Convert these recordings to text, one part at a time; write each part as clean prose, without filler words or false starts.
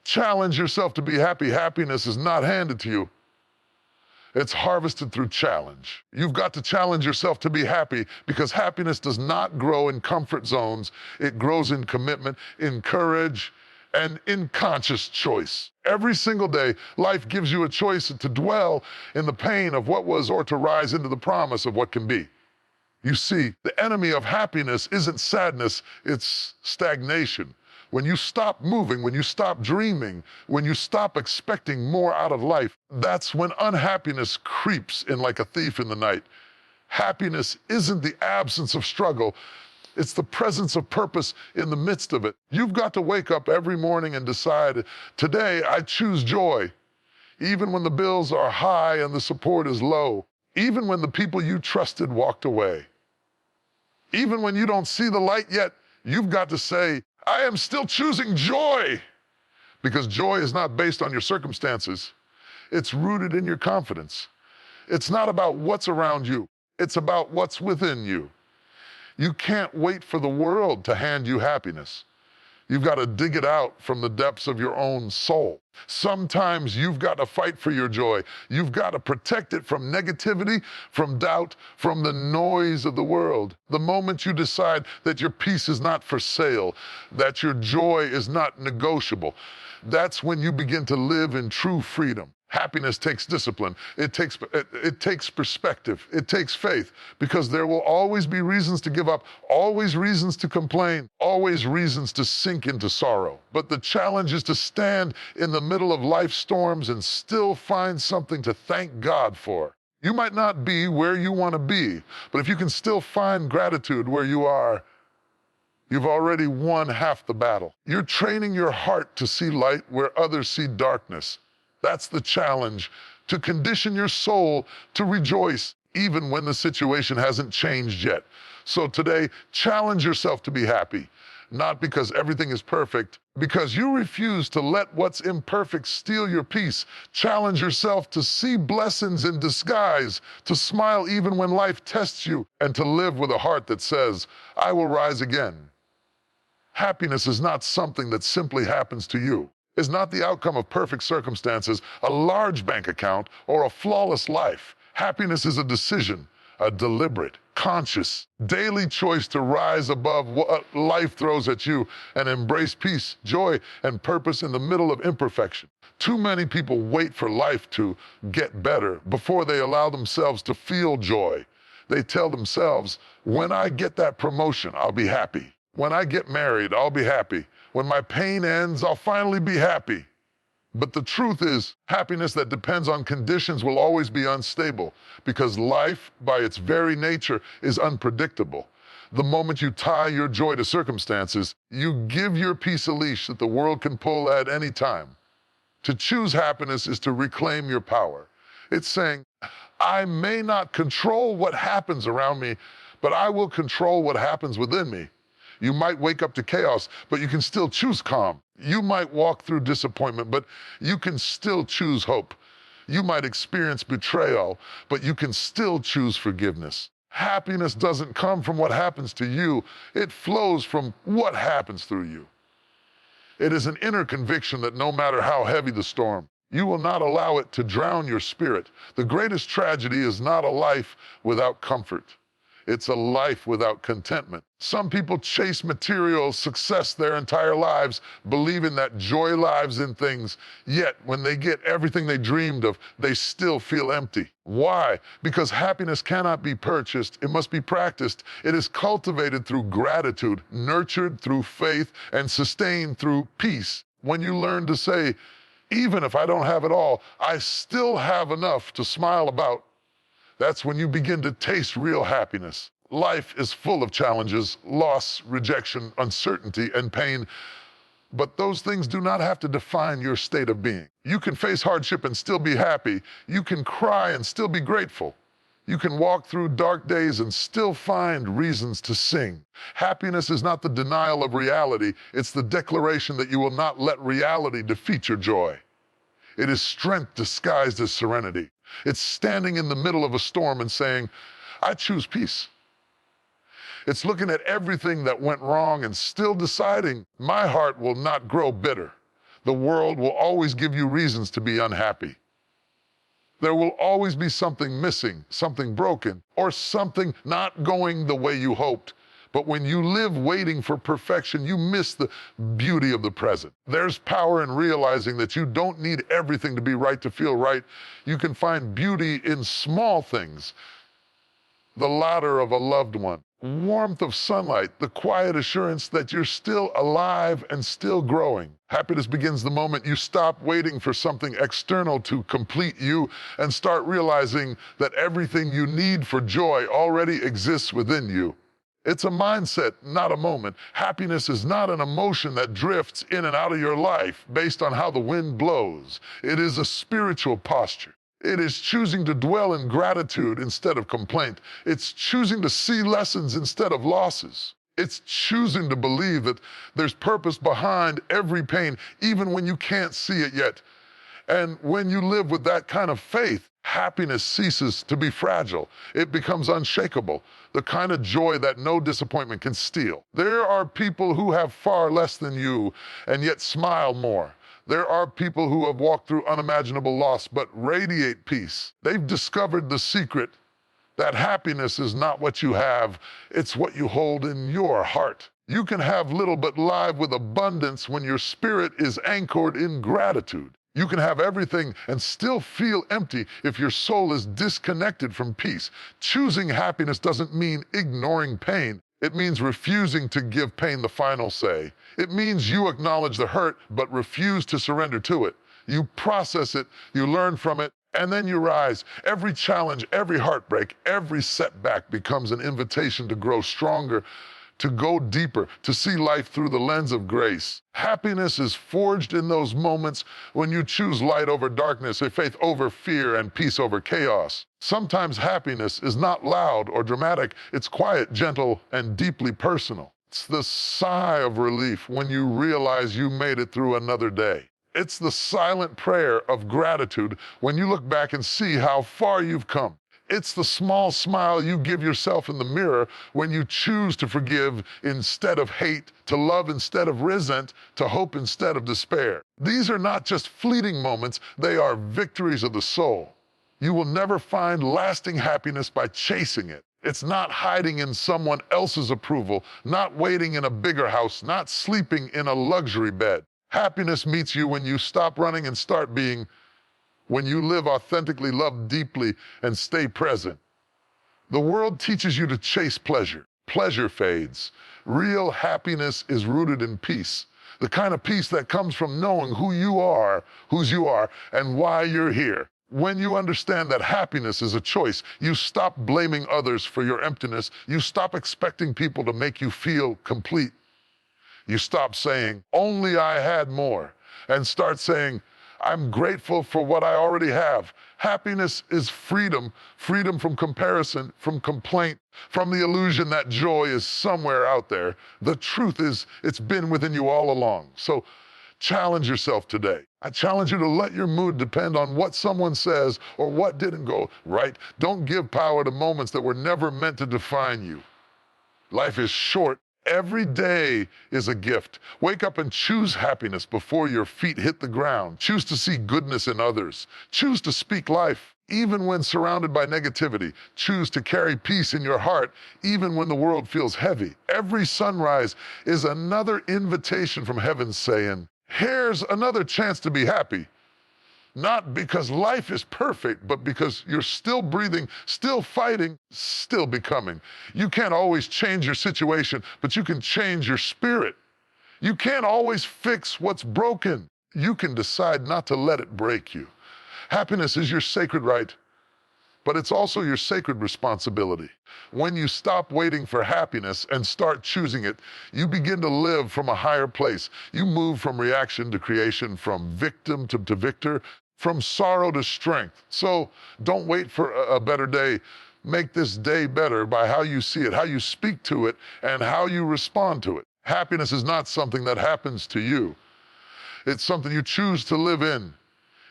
Challenge yourself to be happy. Happiness is not handed to you. It's harvested through challenge. You've got to challenge yourself to be happy, because happiness does not grow in comfort zones. It grows in commitment, in courage, and in conscious choice. Every single day, life gives you a choice to dwell in the pain of what was or to rise into the promise of what can be. You see, the enemy of happiness isn't sadness, it's stagnation. When you stop moving, when you stop dreaming, when you stop expecting more out of life, that's when unhappiness creeps in like a thief in the night. Happiness isn't the absence of struggle, it's the presence of purpose in the midst of it. You've got to wake up every morning and decide, today I choose joy, even when the bills are high and the support is low, even when the people you trusted walked away. Even when you don't see the light yet, you've got to say, I am still choosing joy, because joy is not based on your circumstances. It's rooted in your confidence. It's not about what's around you. It's about what's within you. You can't wait for the world to hand you happiness. You've got to dig it out from the depths of your own soul. Sometimes you've got to fight for your joy. You've got to protect it from negativity, from doubt, from the noise of the world. The moment you decide that your peace is not for sale, that your joy is not negotiable, that's when you begin to live in true freedom. Happiness takes discipline. It takes perspective. It takes faith, because there will always be reasons to give up, always reasons to complain, always reasons to sink into sorrow. But the challenge is to stand in the middle of life's storms and still find something to thank God for. You might not be where you want to be, but if you can still find gratitude where you are, you've already won half the battle. You're training your heart to see light where others see darkness. That's the challenge, to condition your soul to rejoice even when the situation hasn't changed yet. So today, challenge yourself to be happy, not because everything is perfect, because you refuse to let what's imperfect steal your peace. Challenge yourself to see blessings in disguise, to smile even when life tests you, and to live with a heart that says, I will rise again. Happiness is not something that simply happens to you. Is not the outcome of perfect circumstances, a large bank account, or a flawless life. Happiness is a decision, a deliberate, conscious, daily choice to rise above what life throws at you and embrace peace, joy, and purpose in the middle of imperfection. Too many people wait for life to get better before they allow themselves to feel joy. They tell themselves, when I get that promotion, I'll be happy. When I get married, I'll be happy. When my pain ends, I'll finally be happy. But the truth is, happiness that depends on conditions will always be unstable, because life, by its very nature, is unpredictable. The moment you tie your joy to circumstances, you give your peace a leash that the world can pull at any time. To choose happiness is to reclaim your power. It's saying, I may not control what happens around me, but I will control what happens within me. You might wake up to chaos, but you can still choose calm. You might walk through disappointment, but you can still choose hope. You might experience betrayal, but you can still choose forgiveness. Happiness doesn't come from what happens to you. It flows from what happens through you. It is an inner conviction that no matter how heavy the storm, you will not allow it to drown your spirit. The greatest tragedy is not a life without comfort. It's a life without contentment. Some people chase material success their entire lives, believing that joy lives in things, yet when they get everything they dreamed of, they still feel empty. Why? Because happiness cannot be purchased, it must be practiced. It is cultivated through gratitude, nurtured through faith, and sustained through peace. When you learn to say, even if I don't have it all, I still have enough to smile about, that's when you begin to taste real happiness. Life is full of challenges, loss, rejection, uncertainty, and pain, but those things do not have to define your state of being. You can face hardship and still be happy. You can cry and still be grateful. You can walk through dark days and still find reasons to sing. Happiness is not the denial of reality, it's the declaration that you will not let reality defeat your joy. It is strength disguised as serenity. It's standing in the middle of a storm and saying, I choose peace. It's looking at everything that went wrong and still deciding, my heart will not grow bitter. The world will always give you reasons to be unhappy. There will always be something missing, something broken, or something not going the way you hoped. But when you live waiting for perfection, you miss the beauty of the present. There's power in realizing that you don't need everything to be right to feel right. You can find beauty in small things. The laughter of a loved one, warmth of sunlight, the quiet assurance that you're still alive and still growing. Happiness begins the moment you stop waiting for something external to complete you and start realizing that everything you need for joy already exists within you. It's a mindset, not a moment. Happiness is not an emotion that drifts in and out of your life based on how the wind blows. It is a spiritual posture. It is choosing to dwell in gratitude instead of complaint. It's choosing to see lessons instead of losses. It's choosing to believe that there's purpose behind every pain, even when you can't see it yet. And when you live with that kind of faith, happiness ceases to be fragile. It becomes unshakable, the kind of joy that no disappointment can steal. There are people who have far less than you and yet smile more. There are people who have walked through unimaginable loss but radiate peace. They've discovered the secret that happiness is not what you have, it's what you hold in your heart. You can have little but live with abundance when your spirit is anchored in gratitude. You can have everything and still feel empty if your soul is disconnected from peace. Choosing happiness doesn't mean ignoring pain. It means refusing to give pain the final say. It means you acknowledge the hurt but refuse to surrender to it. You process it, you learn from it, and then you rise. Every challenge, every heartbreak, every setback becomes an invitation to grow stronger, to go deeper, to see life through the lens of grace. Happiness is forged in those moments when you choose light over darkness, a faith over fear, and peace over chaos. Sometimes happiness is not loud or dramatic. It's quiet, gentle, and deeply personal. It's the sigh of relief when you realize you made it through another day. It's the silent prayer of gratitude when you look back and see how far you've come. It's the small smile you give yourself in the mirror when you choose to forgive instead of hate, to love instead of resent, to hope instead of despair. These are not just fleeting moments, they are victories of the soul. You will never find lasting happiness by chasing it. It's not hiding in someone else's approval, not waiting in a bigger house, not sleeping in a luxury bed. Happiness meets you when you stop running and start being. When you live authentically, love deeply, and stay present. The world teaches you to chase pleasure. Pleasure fades. Real happiness is rooted in peace. The kind of peace that comes from knowing who you are, whose you are, and why you're here. When you understand that happiness is a choice, you stop blaming others for your emptiness. You stop expecting people to make you feel complete. You stop saying, only I had more, and start saying, I'm grateful for what I already have. Happiness is freedom, freedom from comparison, from complaint, from the illusion that joy is somewhere out there. The truth is, it's been within you all along. So challenge yourself today. I challenge you to let your mood depend on what someone says or what didn't go right. Don't give power to moments that were never meant to define you. Life is short. Every day is a gift. Wake up and choose happiness before your feet hit the ground. Choose to see goodness in others. Choose to speak life, even when surrounded by negativity. Choose to carry peace in your heart, even when the world feels heavy. Every sunrise is another invitation from heaven saying, here's another chance to be happy. Not because life is perfect, but because you're still breathing, still fighting, still becoming. You can't always change your situation, but you can change your spirit. You can't always fix what's broken. You can decide not to let it break you. Happiness is your sacred right, but it's also your sacred responsibility. When you stop waiting for happiness and start choosing it, you begin to live from a higher place. You move from reaction to creation, from victim to victor, from sorrow to strength. So don't wait for a better day. Make this day better by how you see it, how you speak to it, and how you respond to it. Happiness is not something that happens to you. It's something you choose to live in.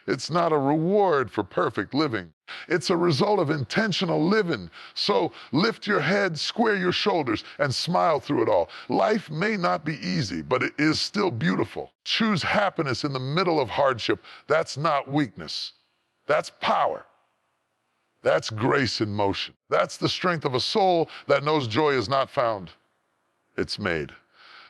It's not a reward for perfect living. It's a result of intentional living. So lift your head, square your shoulders, and smile through it all. Life may not be easy, but it is still beautiful. Choose happiness in the middle of hardship. That's not weakness. That's power. That's grace in motion. That's the strength of a soul that knows joy is not found. It's made.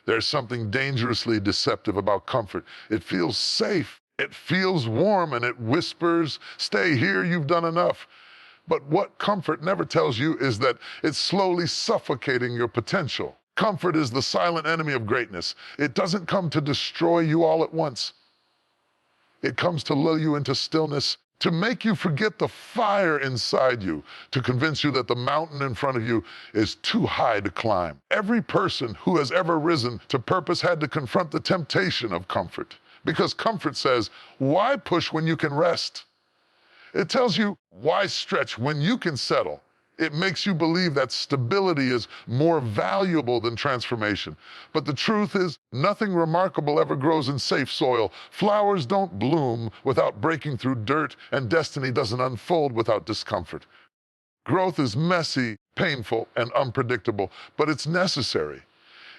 There's something dangerously deceptive about comfort. It feels safe. It feels warm, and it whispers, "Stay here, you've done enough." But what comfort never tells you is that it's slowly suffocating your potential. Comfort is the silent enemy of greatness. It doesn't come to destroy you all at once. It comes to lull you into stillness, to make you forget the fire inside you, to convince you that the mountain in front of you is too high to climb. Every person who has ever risen to purpose had to confront the temptation of comfort. Because comfort says, why push when you can rest? It tells you, why stretch when you can settle? It makes you believe that stability is more valuable than transformation. But the truth is, nothing remarkable ever grows in safe soil. Flowers don't bloom without breaking through dirt, and destiny doesn't unfold without discomfort. Growth is messy, painful, and unpredictable, but it's necessary.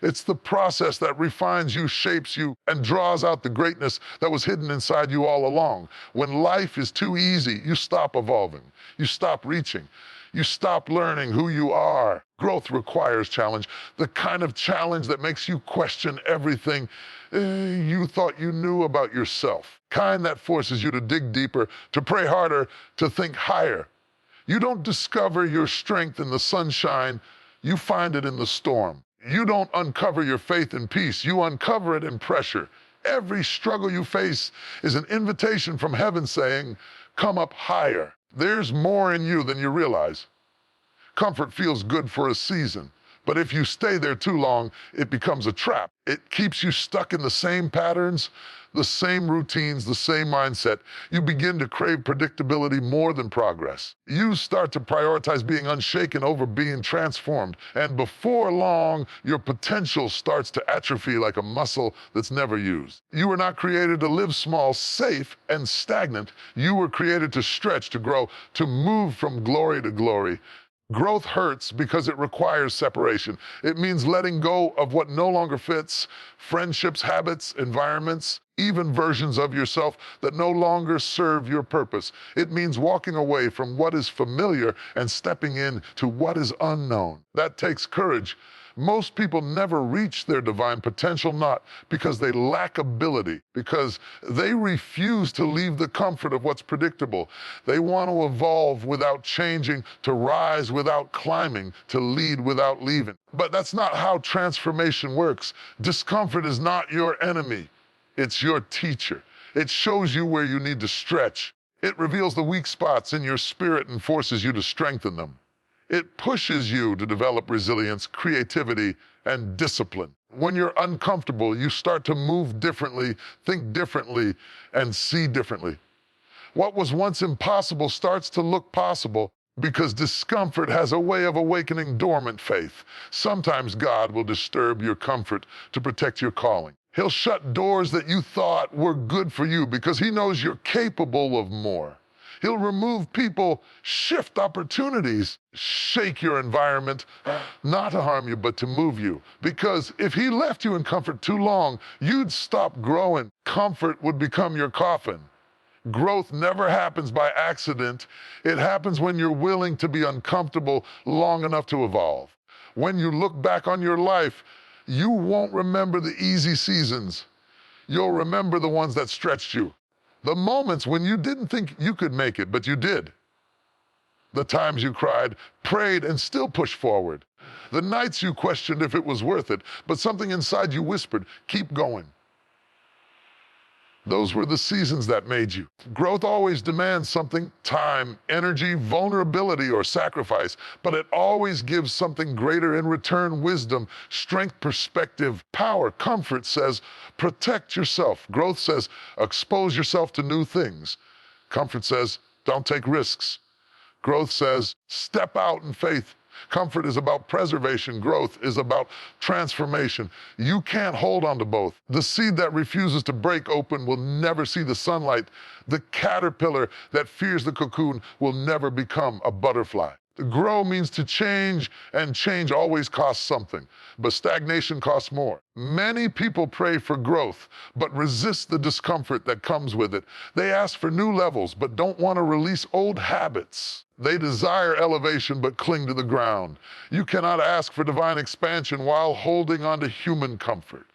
It's the process that refines you, shapes you, and draws out the greatness that was hidden inside you all along. When life is too easy, you stop evolving. You stop reaching. You stop learning who you are. Growth requires challenge, the kind of challenge that makes you question everything you thought you knew about yourself. Kind that forces you to dig deeper, to pray harder, to think higher. You don't discover your strength in the sunshine, you find it in the storm. You don't uncover your faith in peace, you uncover it in pressure. Every struggle you face is an invitation from heaven saying, come up higher. There's more in you than you realize. Comfort feels good for a season, but if you stay there too long, it becomes a trap. It keeps you stuck in the same patterns, the same routines, the same mindset. You begin to crave predictability more than progress. You start to prioritize being unshaken over being transformed. And before long, your potential starts to atrophy like a muscle that's never used. You were not created to live small, safe, and stagnant. You were created to stretch, to grow, to move from glory to glory. Growth hurts because it requires separation. It means letting go of what no longer fits, friendships, habits, environments, even versions of yourself that no longer serve your purpose. It means walking away from what is familiar and stepping into what is unknown. That takes courage. Most people never reach their divine potential, not because they lack ability, because they refuse to leave the comfort of what's predictable. They want to evolve without changing, to rise without climbing, to lead without leaving. But that's not how transformation works. Discomfort is not your enemy. It's your teacher. It shows you where you need to stretch. It reveals the weak spots in your spirit and forces you to strengthen them. It pushes you to develop resilience, creativity, and discipline. When you're uncomfortable, you start to move differently, think differently, and see differently. What was once impossible starts to look possible because discomfort has a way of awakening dormant faith. Sometimes God will disturb your comfort to protect your calling. He'll shut doors that you thought were good for you because he knows you're capable of more. He'll remove people, shift opportunities, shake your environment, not to harm you, but to move you. Because if he left you in comfort too long, you'd stop growing. Comfort would become your coffin. Growth never happens by accident. It happens when you're willing to be uncomfortable long enough to evolve. When you look back on your life, you won't remember the easy seasons. You'll remember the ones that stretched you. The moments when you didn't think you could make it, but you did. The times you cried, prayed, and still pushed forward. The nights you questioned if it was worth it, but something inside you whispered, keep going. Those were the seasons that made you. Growth always demands something, time, energy, vulnerability, or sacrifice, but it always gives something greater in return: wisdom, strength, perspective, power. Comfort says, protect yourself. Growth says, expose yourself to new things. Comfort says, don't take risks. Growth says, step out in faith. Comfort is about preservation. Growth is about transformation. You can't hold on to both. The seed that refuses to break open will never see the sunlight. The caterpillar that fears the cocoon will never become a butterfly. To grow means to change, and change always costs something, but stagnation costs more. Many people pray for growth, but resist the discomfort that comes with it. They ask for new levels, but don't want to release old habits. They desire elevation, but cling to the ground. You cannot ask for divine expansion while holding on to human comfort.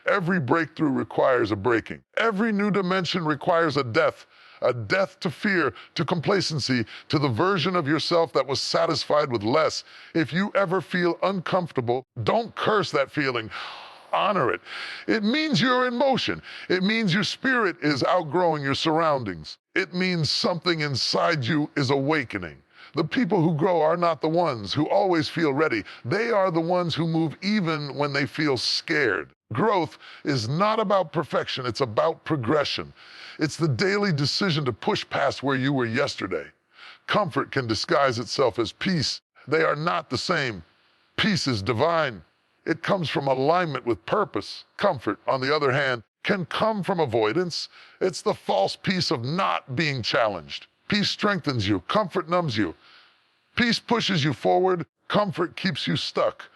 Every breakthrough requires a breaking. Every new dimension requires a death to fear, to complacency, to the version of yourself that was satisfied with less. If you ever feel uncomfortable, don't curse that feeling. Honor it. It means you're in motion. It means your spirit is outgrowing your surroundings. It means something inside you is awakening. The people who grow are not the ones who always feel ready. They are the ones who move even when they feel scared. Growth is not about perfection, it's about progression. It's the daily decision to push past where you were yesterday. Comfort can disguise itself as peace. They are not the same. Peace is divine. It comes from alignment with purpose. Comfort, on the other hand, can come from avoidance. It's the false peace of not being challenged. Peace strengthens you. Comfort numbs you. Peace pushes you forward. Comfort keeps you stuck.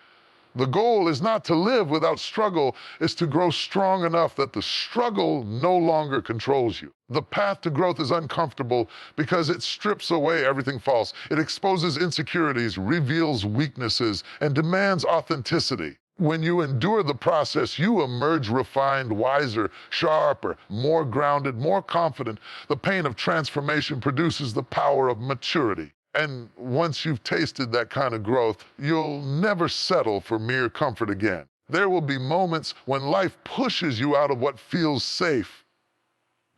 The goal is not to live without struggle, it's to grow strong enough that the struggle no longer controls you. The path to growth is uncomfortable because it strips away everything false. It exposes insecurities, reveals weaknesses, and demands authenticity. When you endure the process, you emerge refined, wiser, sharper, more grounded, more confident. The pain of transformation produces the power of maturity. And once you've tasted that kind of growth, you'll never settle for mere comfort again. There will be moments when life pushes you out of what feels safe.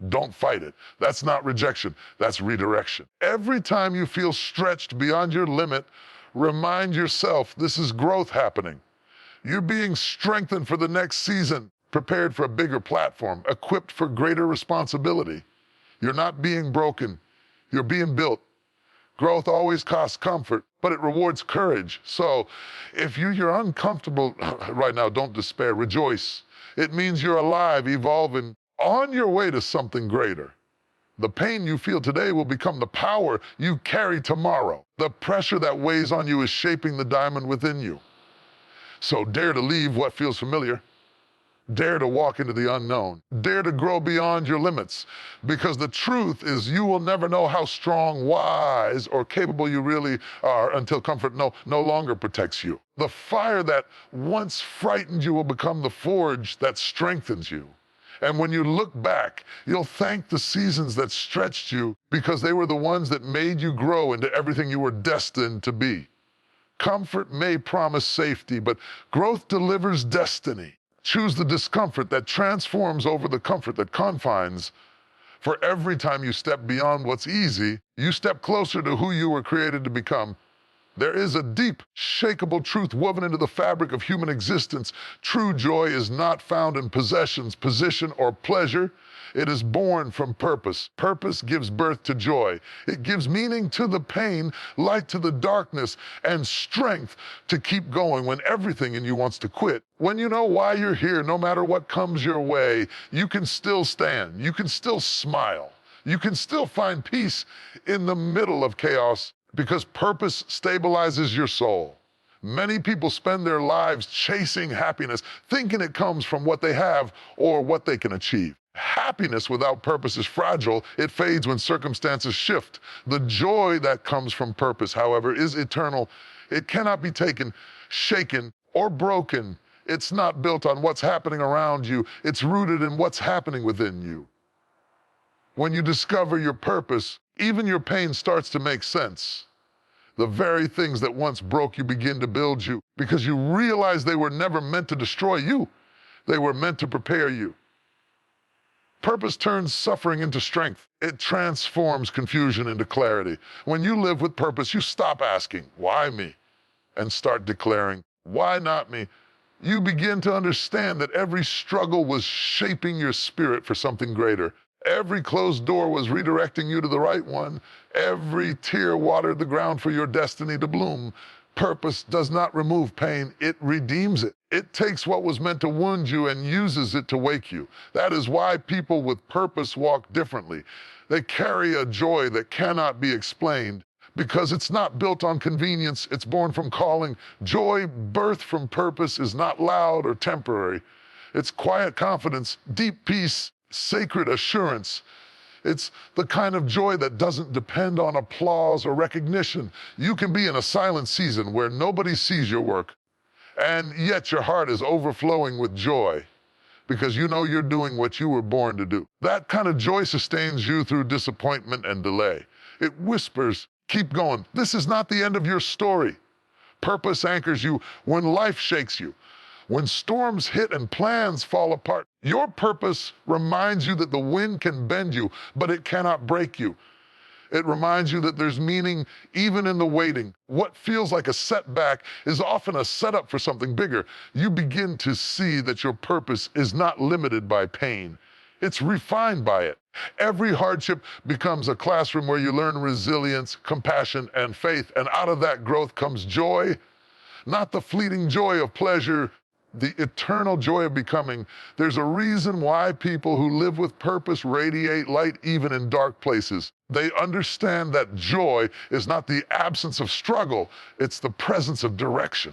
Don't fight it. That's not rejection, that's redirection. Every time you feel stretched beyond your limit, remind yourself this is growth happening. You're being strengthened for the next season, prepared for a bigger platform, equipped for greater responsibility. You're not being broken, you're being built. Growth always costs comfort, but it rewards courage. So if you're uncomfortable right now, don't despair, rejoice. It means you're alive, evolving, on your way to something greater. The pain you feel today will become the power you carry tomorrow. The pressure that weighs on you is shaping the diamond within you. So dare to leave what feels familiar. Dare to walk into the unknown. Dare to grow beyond your limits. Because the truth is you will never know how strong, wise, or capable you really are until comfort no longer protects you. The fire that once frightened you will become the forge that strengthens you. And when you look back, you'll thank the seasons that stretched you because they were the ones that made you grow into everything you were destined to be. Comfort may promise safety, but growth delivers destiny. Choose the discomfort that transforms over the comfort that confines. For every time you step beyond what's easy, you step closer to who you were created to become. There is a deep, shakable truth woven into the fabric of human existence. True joy is not found in possessions, position, or pleasure. It is born from purpose. Purpose gives birth to joy. It gives meaning to the pain, light to the darkness, and strength to keep going when everything in you wants to quit. When you know why you're here, no matter what comes your way, you can still stand. You can still smile. You can still find peace in the middle of chaos because purpose stabilizes your soul. Many people spend their lives chasing happiness, thinking it comes from what they have or what they can achieve. Happiness without purpose is fragile. It fades when circumstances shift. The joy that comes from purpose, however, is eternal. It cannot be taken, shaken, or broken. It's not built on what's happening around you. It's rooted in what's happening within you. When you discover your purpose, even your pain starts to make sense. The very things that once broke you begin to build you because you realize they were never meant to destroy you. They were meant to prepare you. Purpose turns suffering into strength. It transforms confusion into clarity. When you live with purpose, you stop asking, why me? And start declaring, why not me? You begin to understand that every struggle was shaping your spirit for something greater. Every closed door was redirecting you to the right one. Every tear watered the ground for your destiny to bloom. Purpose does not remove pain, it redeems it. It takes what was meant to wound you and uses it to wake you. That is why people with purpose walk differently. They carry a joy that cannot be explained because it's not built on convenience, it's born from calling. Joy birthed from purpose is not loud or temporary. It's quiet confidence, deep peace, sacred assurance. It's the kind of joy that doesn't depend on applause or recognition. You can be in a silent season where nobody sees your work, and yet your heart is overflowing with joy because you know you're doing what you were born to do. That kind of joy sustains you through disappointment and delay. It whispers, keep going. This is not the end of your story. Purpose anchors you when life shakes you. When storms hit and plans fall apart, your purpose reminds you that the wind can bend you, but it cannot break you. It reminds you that there's meaning even in the waiting. What feels like a setback is often a setup for something bigger. You begin to see that your purpose is not limited by pain. It's refined by it. Every hardship becomes a classroom where you learn resilience, compassion, and faith, and out of that growth comes joy, not the fleeting joy of pleasure, the eternal joy of becoming. There's a reason why people who live with purpose radiate light even in dark places. They understand that joy is not the absence of struggle, it's the presence of direction.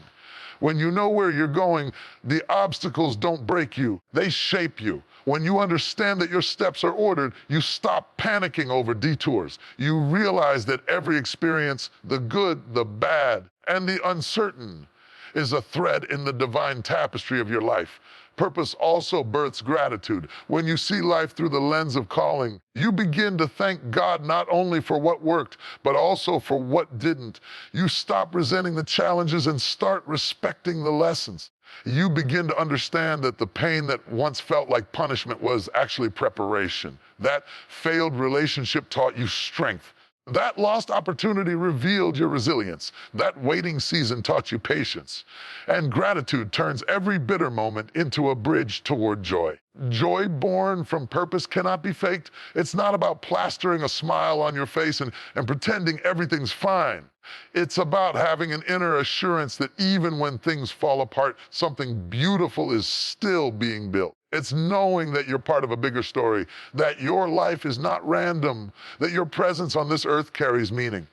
When you know where you're going, the obstacles don't break you, they shape you. When you understand that your steps are ordered, you stop panicking over detours. You realize that every experience, the good, the bad, and the uncertain, is a thread in the divine tapestry of your life. Purpose also births gratitude. When you see life through the lens of calling, you begin to thank God not only for what worked, but also for what didn't. You stop resenting the challenges and start respecting the lessons. You begin to understand that the pain that once felt like punishment was actually preparation. That failed relationship taught you strength. That lost opportunity revealed your resilience. That waiting season taught you patience. And gratitude turns every bitter moment into a bridge toward joy. Joy born from purpose cannot be faked. It's not about plastering a smile on your face and pretending everything's fine. It's about having an inner assurance that even when things fall apart, something beautiful is still being built. It's knowing that you're part of a bigger story, that your life is not random, that your presence on this earth carries meaning.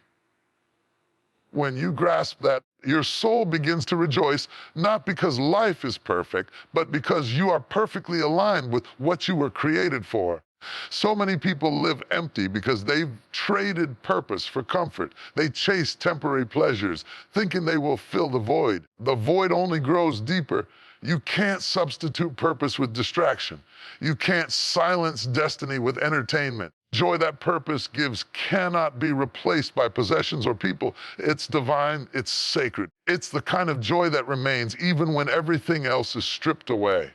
When you grasp that, your soul begins to rejoice, not because life is perfect, but because you are perfectly aligned with what you were created for. So many people live empty because they've traded purpose for comfort. They chase temporary pleasures, thinking they will fill the void. The void only grows deeper. You can't substitute purpose with distraction. You can't silence destiny with entertainment. Joy that purpose gives cannot be replaced by possessions or people. It's divine, it's sacred. It's the kind of joy that remains even when everything else is stripped away.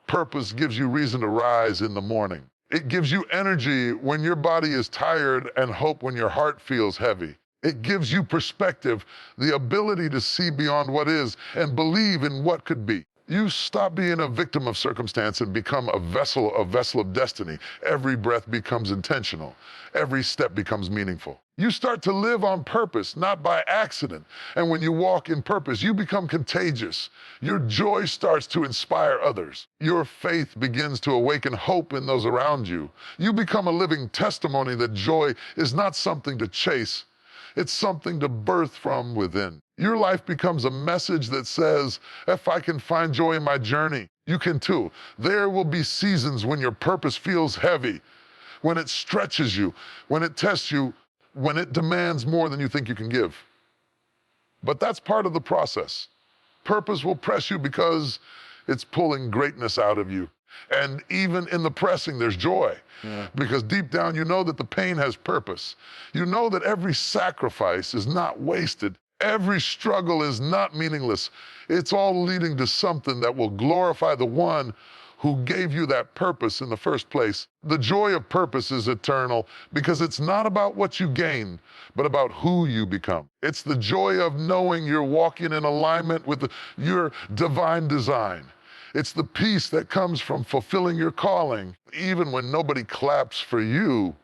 Purpose gives you reason to rise in the morning. It gives you energy when your body is tired and hope when your heart feels heavy. It gives you perspective, the ability to see beyond what is and believe in what could be. You stop being a victim of circumstance and become a vessel of destiny. Every breath becomes intentional. Every step becomes meaningful. You start to live on purpose, not by accident. And when you walk in purpose, you become contagious. Your joy starts to inspire others. Your faith begins to awaken hope in those around you. You become a living testimony that joy is not something to chase. It's something to birth from within. Your life becomes a message that says, if I can find joy in my journey, you can too. There will be seasons when your purpose feels heavy, when it stretches you, when it tests you, when it demands more than you think you can give. But that's part of the process. Purpose will press you because it's pulling greatness out of you. And even in the pressing, there's joy. Because deep down, you know that the pain has purpose. You know that every sacrifice is not wasted. Every struggle is not meaningless. It's all leading to something that will glorify the one who gave you that purpose in the first place. The joy of purpose is eternal because it's not about what you gain, but about who you become. It's the joy of knowing you're walking in alignment with your divine design. It's the peace that comes from fulfilling your calling, even when nobody claps for you.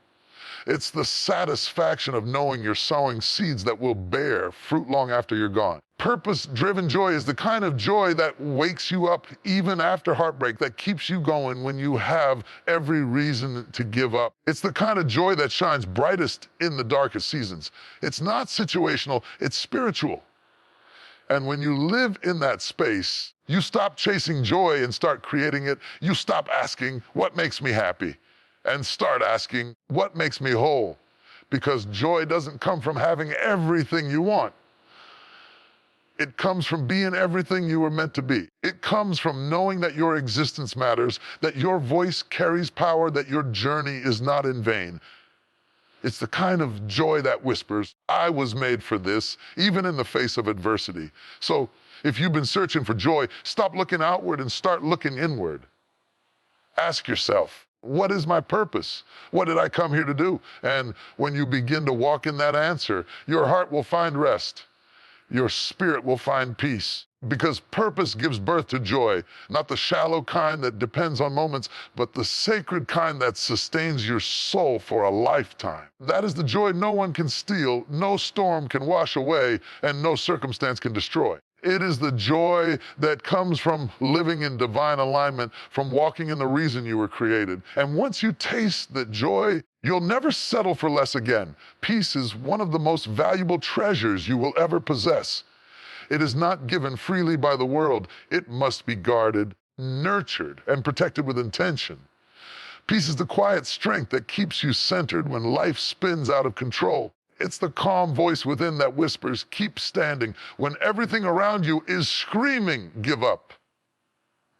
It's the satisfaction of knowing you're sowing seeds that will bear fruit long after you're gone. Purpose-driven joy is the kind of joy that wakes you up even after heartbreak, that keeps you going when you have every reason to give up. It's the kind of joy that shines brightest in the darkest seasons. It's not situational, it's spiritual. And when you live in that space, you stop chasing joy and start creating it. You stop asking, what makes me happy? And start asking, what makes me whole? Because joy doesn't come from having everything you want. It comes from being everything you were meant to be. It comes from knowing that your existence matters, that your voice carries power, that your journey is not in vain. It's the kind of joy that whispers, I was made for this, even in the face of adversity. So if you've been searching for joy, stop looking outward and start looking inward. Ask yourself, what is my purpose? What did I come here to do? And when you begin to walk in that answer, your heart will find rest. Your spirit will find peace, because purpose gives birth to joy, not the shallow kind that depends on moments, but the sacred kind that sustains your soul for a lifetime. That is the joy no one can steal, no storm can wash away, and no circumstance can destroy. It is the joy that comes from living in divine alignment, from walking in the reason you were created. And once you taste the joy, you'll never settle for less again. Peace is one of the most valuable treasures you will ever possess. It is not given freely by the world. It must be guarded, nurtured, and protected with intention. Peace is the quiet strength that keeps you centered when life spins out of control. It's the calm voice within that whispers, keep standing, when everything around you is screaming, give up.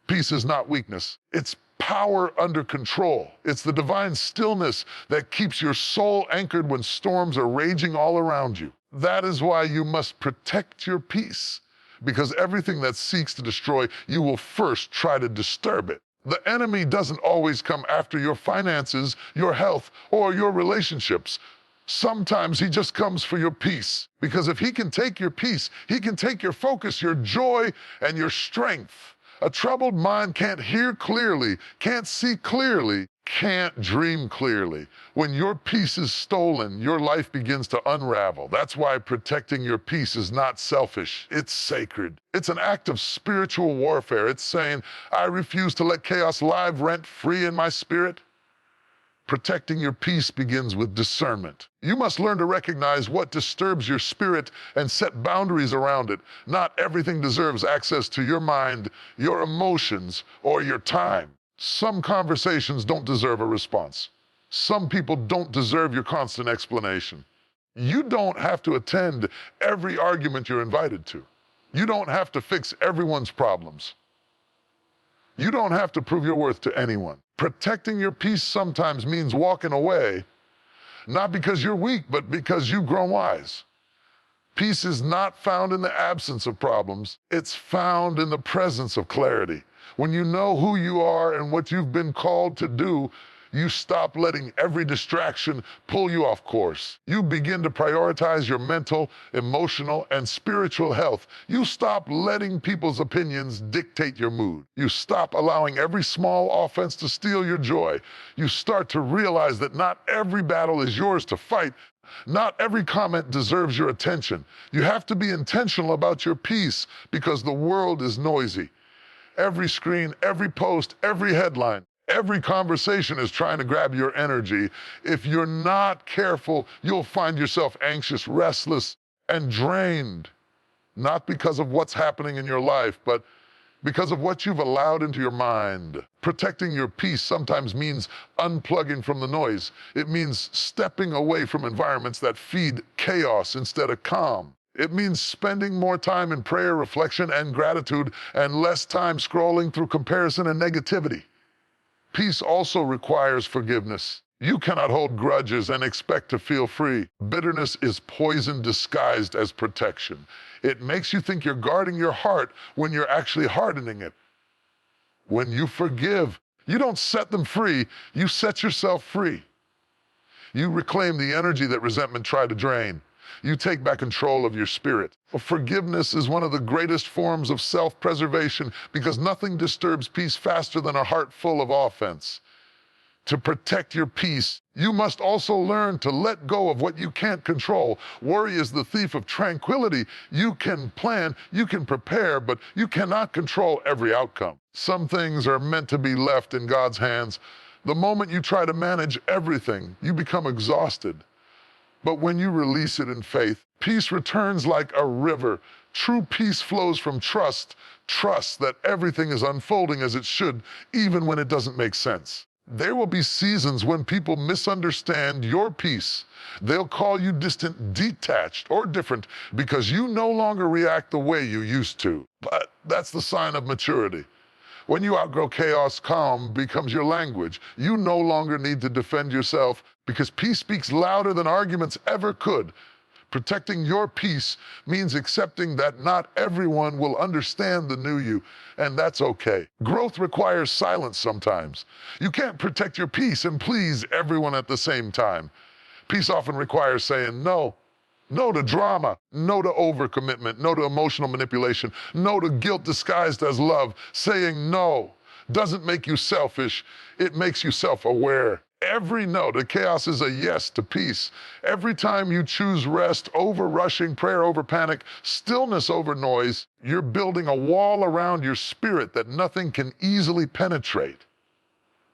Peace is not weakness. It's power under control. It's the divine stillness that keeps your soul anchored when storms are raging all around you. That is why you must protect your peace, because everything that seeks to destroy, you will first try to disturb it. The enemy doesn't always come after your finances, your health, or your relationships. Sometimes he just comes for your peace, because if he can take your peace, he can take your focus, your joy, and your strength. A troubled mind can't hear clearly, can't see clearly, can't dream clearly. When your peace is stolen, your life begins to unravel. That's why protecting your peace is not selfish, it's sacred. It's an act of spiritual warfare. It's saying, I refuse to let chaos live rent-free in my spirit. Protecting your peace begins with discernment. You must learn to recognize what disturbs your spirit and set boundaries around it. Not everything deserves access to your mind, your emotions, or your time. Some conversations don't deserve a response. Some people don't deserve your constant explanation. You don't have to attend every argument you're invited to. You don't have to fix everyone's problems. You don't have to prove your worth to anyone. Protecting your peace sometimes means walking away, not because you're weak, but because you've grown wise. Peace is not found in the absence of problems. It's found in the presence of clarity. When you know who you are and what you've been called to do, you stop letting every distraction pull you off course. You begin to prioritize your mental, emotional, and spiritual health. You stop letting people's opinions dictate your mood. You stop allowing every small offense to steal your joy. You start to realize that not every battle is yours to fight. Not every comment deserves your attention. You have to be intentional about your peace, because the world is noisy. Every screen, every post, every headline, every conversation is trying to grab your energy. If you're not careful, you'll find yourself anxious, restless, and drained. Not because of what's happening in your life, but because of what you've allowed into your mind. Protecting your peace sometimes means unplugging from the noise. It means stepping away from environments that feed chaos instead of calm. It means spending more time in prayer, reflection, and gratitude, and less time scrolling through comparison and negativity. Peace also requires forgiveness. You cannot hold grudges and expect to feel free. Bitterness is poison disguised as protection. It makes you think you're guarding your heart when you're actually hardening it. When you forgive, you don't set them free, you set yourself free. You reclaim the energy that resentment tried to drain. You take back control of your spirit. Forgiveness is one of the greatest forms of self-preservation, because nothing disturbs peace faster than a heart full of offense. To protect your peace, you must also learn to let go of what you can't control. Worry is the thief of tranquility. You can plan, you can prepare, but you cannot control every outcome. Some things are meant to be left in God's hands. The moment you try to manage everything, you become exhausted. But when you release it in faith, peace returns like a river. True peace flows from trust that everything is unfolding as it should, even when it doesn't make sense. There will be seasons when people misunderstand your peace. They'll call you distant, detached, or different because you no longer react the way you used to. But that's the sign of maturity. When you outgrow chaos, calm becomes your language. You no longer need to defend yourself because peace speaks louder than arguments ever could. Protecting your peace means accepting that not everyone will understand the new you, and that's okay. Growth requires silence sometimes. You can't protect your peace and please everyone at the same time. Peace often requires saying no. No to drama, no to overcommitment, no to emotional manipulation, no to guilt disguised as love. Saying no doesn't make you selfish, it makes you self-aware. Every no to chaos is a yes to peace. Every time you choose rest over rushing, prayer over panic, stillness over noise, you're building a wall around your spirit that nothing can easily penetrate.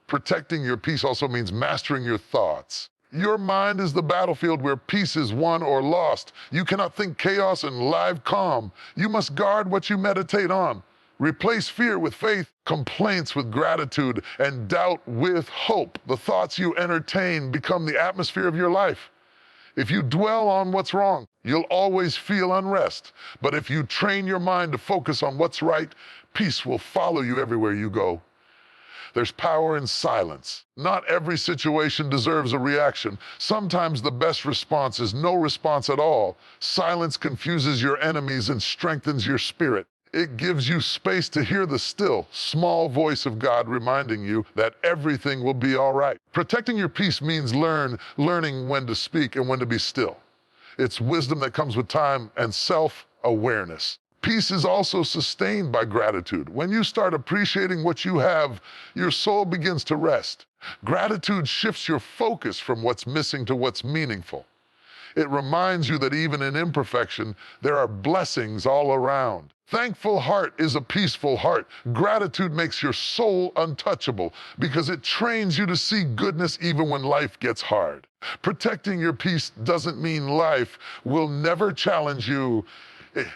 Protecting your peace also means mastering your thoughts. Your mind is the battlefield where peace is won or lost. You cannot think chaos and live calm. You must guard what you meditate on. Replace fear with faith, complaints with gratitude, and doubt with hope. The thoughts you entertain become the atmosphere of your life. If you dwell on what's wrong, you'll always feel unrest. But if you train your mind to focus on what's right, peace will follow you everywhere you go. There's power in silence. Not every situation deserves a reaction. Sometimes the best response is no response at all. Silence confuses your enemies and strengthens your spirit. It gives you space to hear the still, small voice of God reminding you that everything will be all right. Protecting your peace means learning when to speak and when to be still. It's wisdom that comes with time and self-awareness. Peace is also sustained by gratitude. When you start appreciating what you have, your soul begins to rest. Gratitude shifts your focus from what's missing to what's meaningful. It reminds you that even in imperfection, there are blessings all around. Thankful heart is a peaceful heart. Gratitude makes your soul untouchable because it trains you to see goodness even when life gets hard. Protecting your peace doesn't mean life will never challenge you.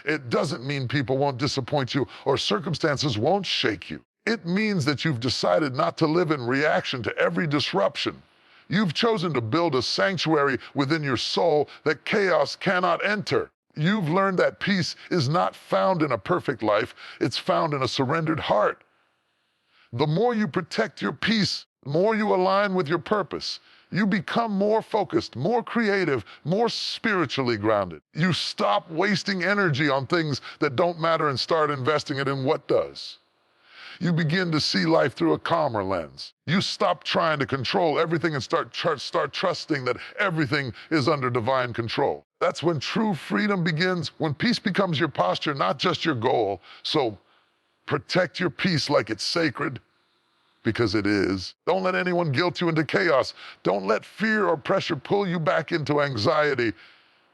It doesn't mean people won't disappoint you or circumstances won't shake you. It means that you've decided not to live in reaction to every disruption. You've chosen to build a sanctuary within your soul that chaos cannot enter. You've learned that peace is not found in a perfect life, it's found in a surrendered heart. The more you protect your peace, the more you align with your purpose. You become more focused, more creative, more spiritually grounded. You stop wasting energy on things that don't matter and start investing it in what does. You begin to see life through a calmer lens. You stop trying to control everything and start trusting that everything is under divine control. That's when true freedom begins, when peace becomes your posture, not just your goal. So protect your peace like it's sacred, because it is. Don't let anyone guilt you into chaos. Don't let fear or pressure pull you back into anxiety.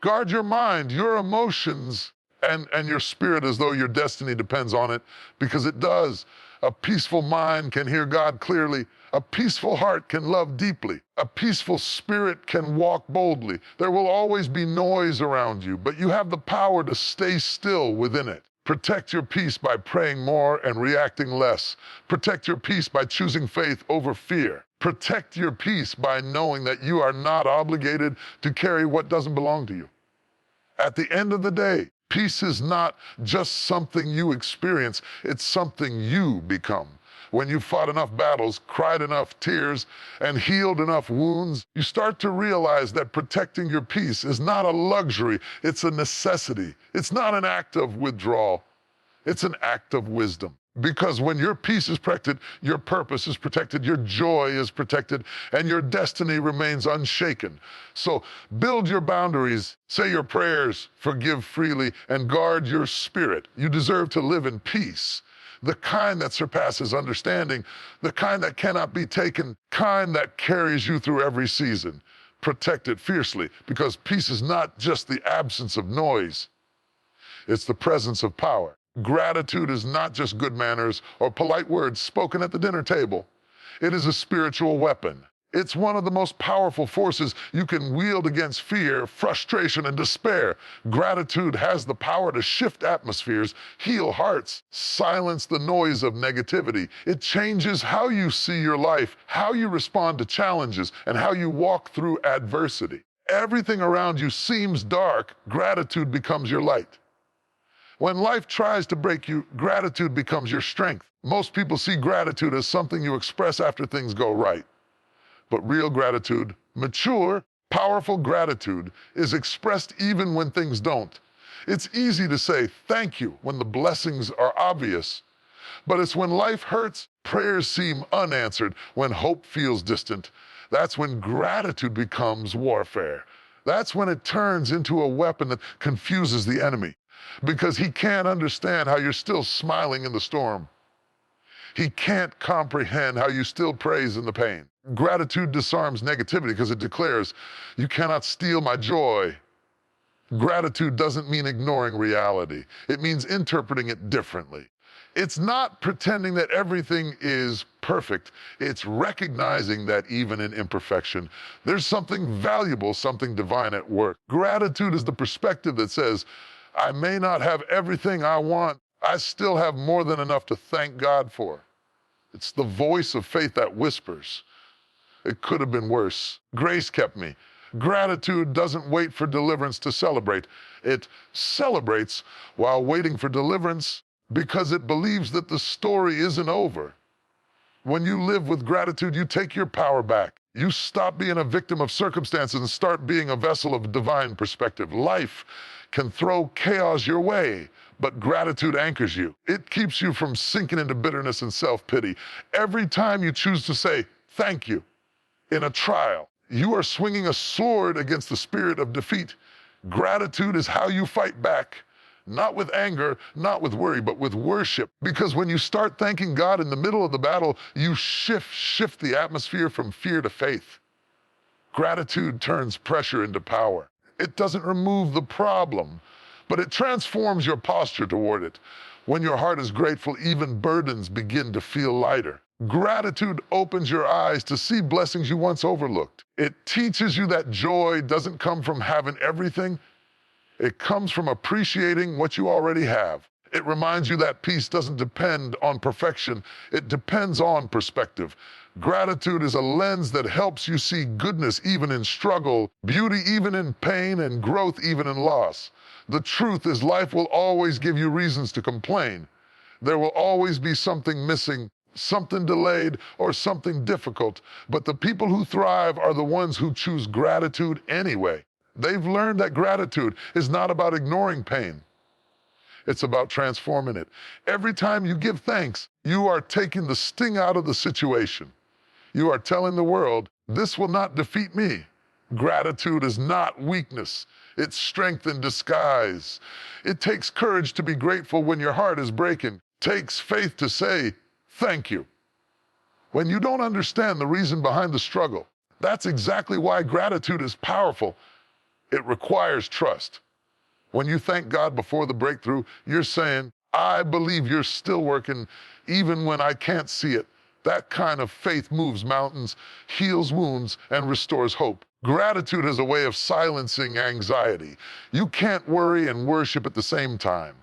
Guard your mind, your emotions, and your spirit as though your destiny depends on it, because it does. A peaceful mind can hear God clearly. A peaceful heart can love deeply. A peaceful spirit can walk boldly. There will always be noise around you, but you have the power to stay still within it. Protect your peace by praying more and reacting less. Protect your peace by choosing faith over fear. Protect your peace by knowing that you are not obligated to carry what doesn't belong to you. At the end of the day, peace is not just something you experience, it's something you become. When you've fought enough battles, cried enough tears, and healed enough wounds, you start to realize that protecting your peace is not a luxury, it's a necessity. It's not an act of withdrawal, it's an act of wisdom. Because when your peace is protected, your purpose is protected, your joy is protected, and your destiny remains unshaken. So build your boundaries, say your prayers, forgive freely, and guard your spirit. You deserve to live in peace. the kind that surpasses understanding, the kind that cannot be taken, kind that carries you through every season. Protect it fiercely, because peace is not just the absence of noise, it's the presence of power. Gratitude is not just good manners or polite words spoken at the dinner table. It is a spiritual weapon. It's one of the most powerful forces you can wield against fear, frustration, and despair. Gratitude has the power to shift atmospheres, heal hearts, silence the noise of negativity. It changes how you see your life, how you respond to challenges, and how you walk through adversity. Everything around you seems dark, gratitude becomes your light. When life tries to break you, gratitude becomes your strength. Most people see gratitude as something you express after things go right. But real gratitude, mature, powerful gratitude, is expressed even when things don't. It's easy to say thank you when the blessings are obvious. But it's when life hurts, prayers seem unanswered, when hope feels distant. That's when gratitude becomes warfare. That's when it turns into a weapon that confuses the enemy, because he can't understand how you're still smiling in the storm. He can't comprehend how you still praise in the pain. Gratitude disarms negativity because it declares, you cannot steal my joy. Gratitude doesn't mean ignoring reality. It means interpreting it differently. It's not pretending that everything is perfect. It's recognizing that even in imperfection, there's something valuable, something divine at work. Gratitude is the perspective that says, I may not have everything I want, I still have more than enough to thank God for. It's the voice of faith that whispers, it could have been worse. Grace kept me. Gratitude doesn't wait for deliverance to celebrate. It celebrates while waiting for deliverance because it believes that the story isn't over. When you live with gratitude, you take your power back. You stop being a victim of circumstances and start being a vessel of divine perspective. Life can throw chaos your way, but gratitude anchors you. It keeps you from sinking into bitterness and self-pity. Every time you choose to say thank you in a trial, you are swinging a sword against the spirit of defeat. Gratitude is how you fight back. Not with anger, not with worry, but with worship. Because when you start thanking God in the middle of the battle, you shift the atmosphere from fear to faith. Gratitude turns pressure into power. It doesn't remove the problem, but it transforms your posture toward it. When your heart is grateful, even burdens begin to feel lighter. Gratitude opens your eyes to see blessings you once overlooked. It teaches you that joy doesn't come from having everything. It comes from appreciating what you already have. It reminds you that peace doesn't depend on perfection. It depends on perspective. Gratitude is a lens that helps you see goodness even in struggle, beauty even in pain, and growth even in loss. The truth is, life will always give you reasons to complain. There will always be something missing, something delayed, or something difficult. But the people who thrive are the ones who choose gratitude anyway. They've learned that gratitude is not about ignoring pain. It's about transforming it. Every time you give thanks, you are taking the sting out of the situation. You are telling the world, this will not defeat me. Gratitude is not weakness. It's strength in disguise. It takes courage to be grateful when your heart is breaking. It takes faith to say, thank you, when you don't understand the reason behind the struggle. That's exactly why gratitude is powerful. It requires trust. When you thank God before the breakthrough, you're saying, I believe you're still working even when I can't see it. That kind of faith moves mountains, heals wounds, and restores hope. Gratitude is a way of silencing anxiety. You can't worry and worship at the same time.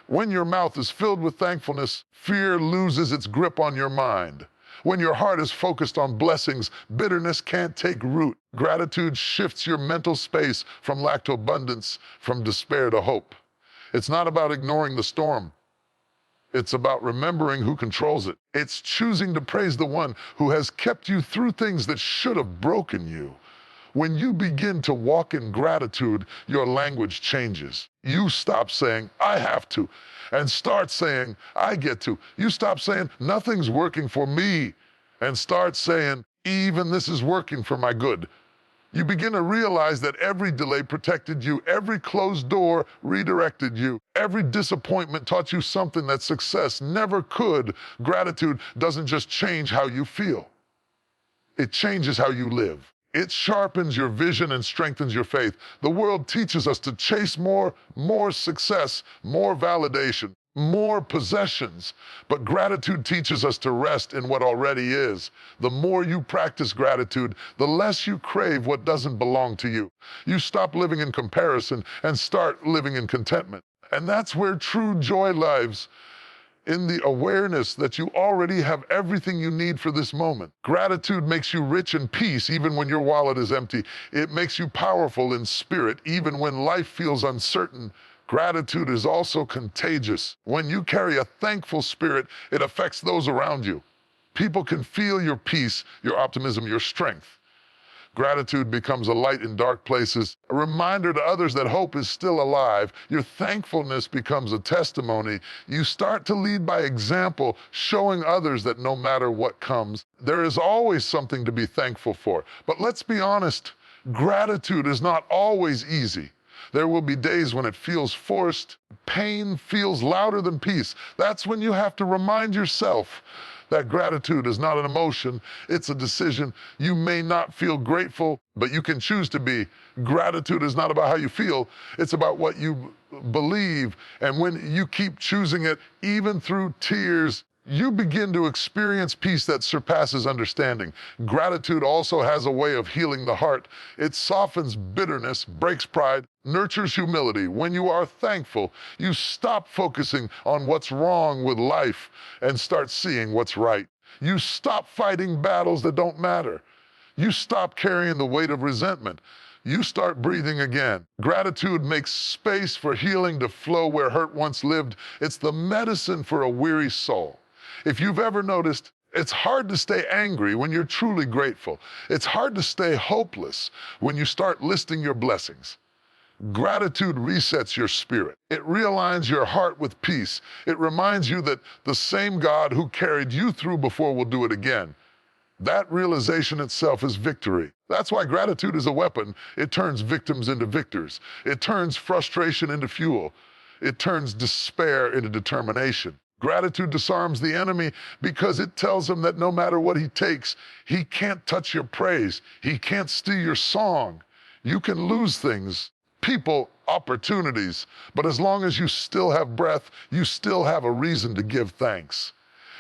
When your mouth is filled with thankfulness, fear loses its grip on your mind. When your heart is focused on blessings, bitterness can't take root. Gratitude shifts your mental space from lack to abundance, from despair to hope. It's not about ignoring the storm. It's about remembering who controls it. It's choosing to praise the one who has kept you through things that should have broken you. When you begin to walk in gratitude, your language changes. You stop saying, I have to, and start saying, I get to. You stop saying, nothing's working for me, and start saying, even this is working for my good. You begin to realize that every delay protected you, every closed door redirected you, every disappointment taught you something that success never could. Gratitude doesn't just change how you feel, it changes how you live. It sharpens your vision and strengthens your faith. The world teaches us to chase more success, more validation, more possessions. But gratitude teaches us to rest in what already is. The more you practice gratitude, the less you crave what doesn't belong to you. You stop living in comparison and start living in contentment. And that's where true joy lies, in the awareness that you already have everything you need for this moment. Gratitude makes you rich in peace even when your wallet is empty. It makes you powerful in spirit even when life feels uncertain. Gratitude is also contagious. When you carry a thankful spirit, it affects those around you. People can feel your peace, your optimism, your strength. Gratitude becomes a light in dark places, a reminder to others that hope is still alive. Your thankfulness becomes a testimony. You start to lead by example, showing others that no matter what comes, there is always something to be thankful for. But let's be honest, gratitude is not always easy. There will be days when it feels forced. Pain feels louder than peace. That's when you have to remind yourself that gratitude is not an emotion, it's a decision. You may not feel grateful, but you can choose to be. Gratitude is not about how you feel, it's about what you believe. And when you keep choosing it, even through tears, you begin to experience peace that surpasses understanding. Gratitude also has a way of healing the heart. It softens bitterness, breaks pride, nurtures humility. When you are thankful, you stop focusing on what's wrong with life and start seeing what's right. You stop fighting battles that don't matter. You stop carrying the weight of resentment. You start breathing again. Gratitude makes space for healing to flow where hurt once lived. It's the medicine for a weary soul. If you've ever noticed, it's hard to stay angry when you're truly grateful. It's hard to stay hopeless when you start listing your blessings. Gratitude resets your spirit. It realigns your heart with peace. It reminds you that the same God who carried you through before will do it again. That realization itself is victory. That's why gratitude is a weapon. It turns victims into victors. It turns frustration into fuel. It turns despair into determination. Gratitude disarms the enemy because it tells him that no matter what he takes, he can't touch your praise. He can't steal your song. You can lose things, people, opportunities, but as long as you still have breath, you still have a reason to give thanks.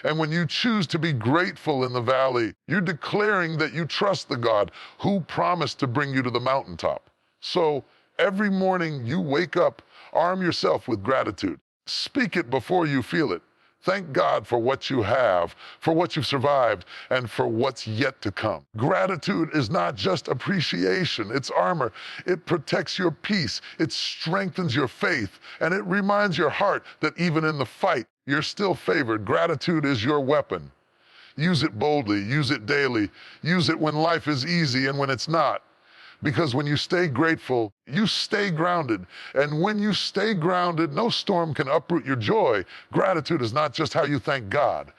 And when you choose to be grateful in the valley, you're declaring that you trust the God who promised to bring you to the mountaintop. So every morning you wake up, arm yourself with gratitude. Speak it before you feel it. Thank God for what you have, for what you've survived, and for what's yet to come. Gratitude is not just appreciation, it's armor. It protects your peace, it strengthens your faith, and it reminds your heart that even in the fight, you're still favored. Gratitude is your weapon. Use it boldly, use it daily, use it when life is easy and when it's not. Because when you stay grateful, you stay grounded. And when you stay grounded, no storm can uproot your joy. Gratitude is not just how you thank God,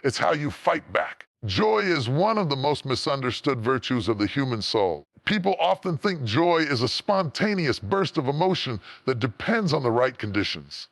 it's how you fight back. Joy is one of the most misunderstood virtues of the human soul. People often think joy is a spontaneous burst of emotion that depends on the right conditions,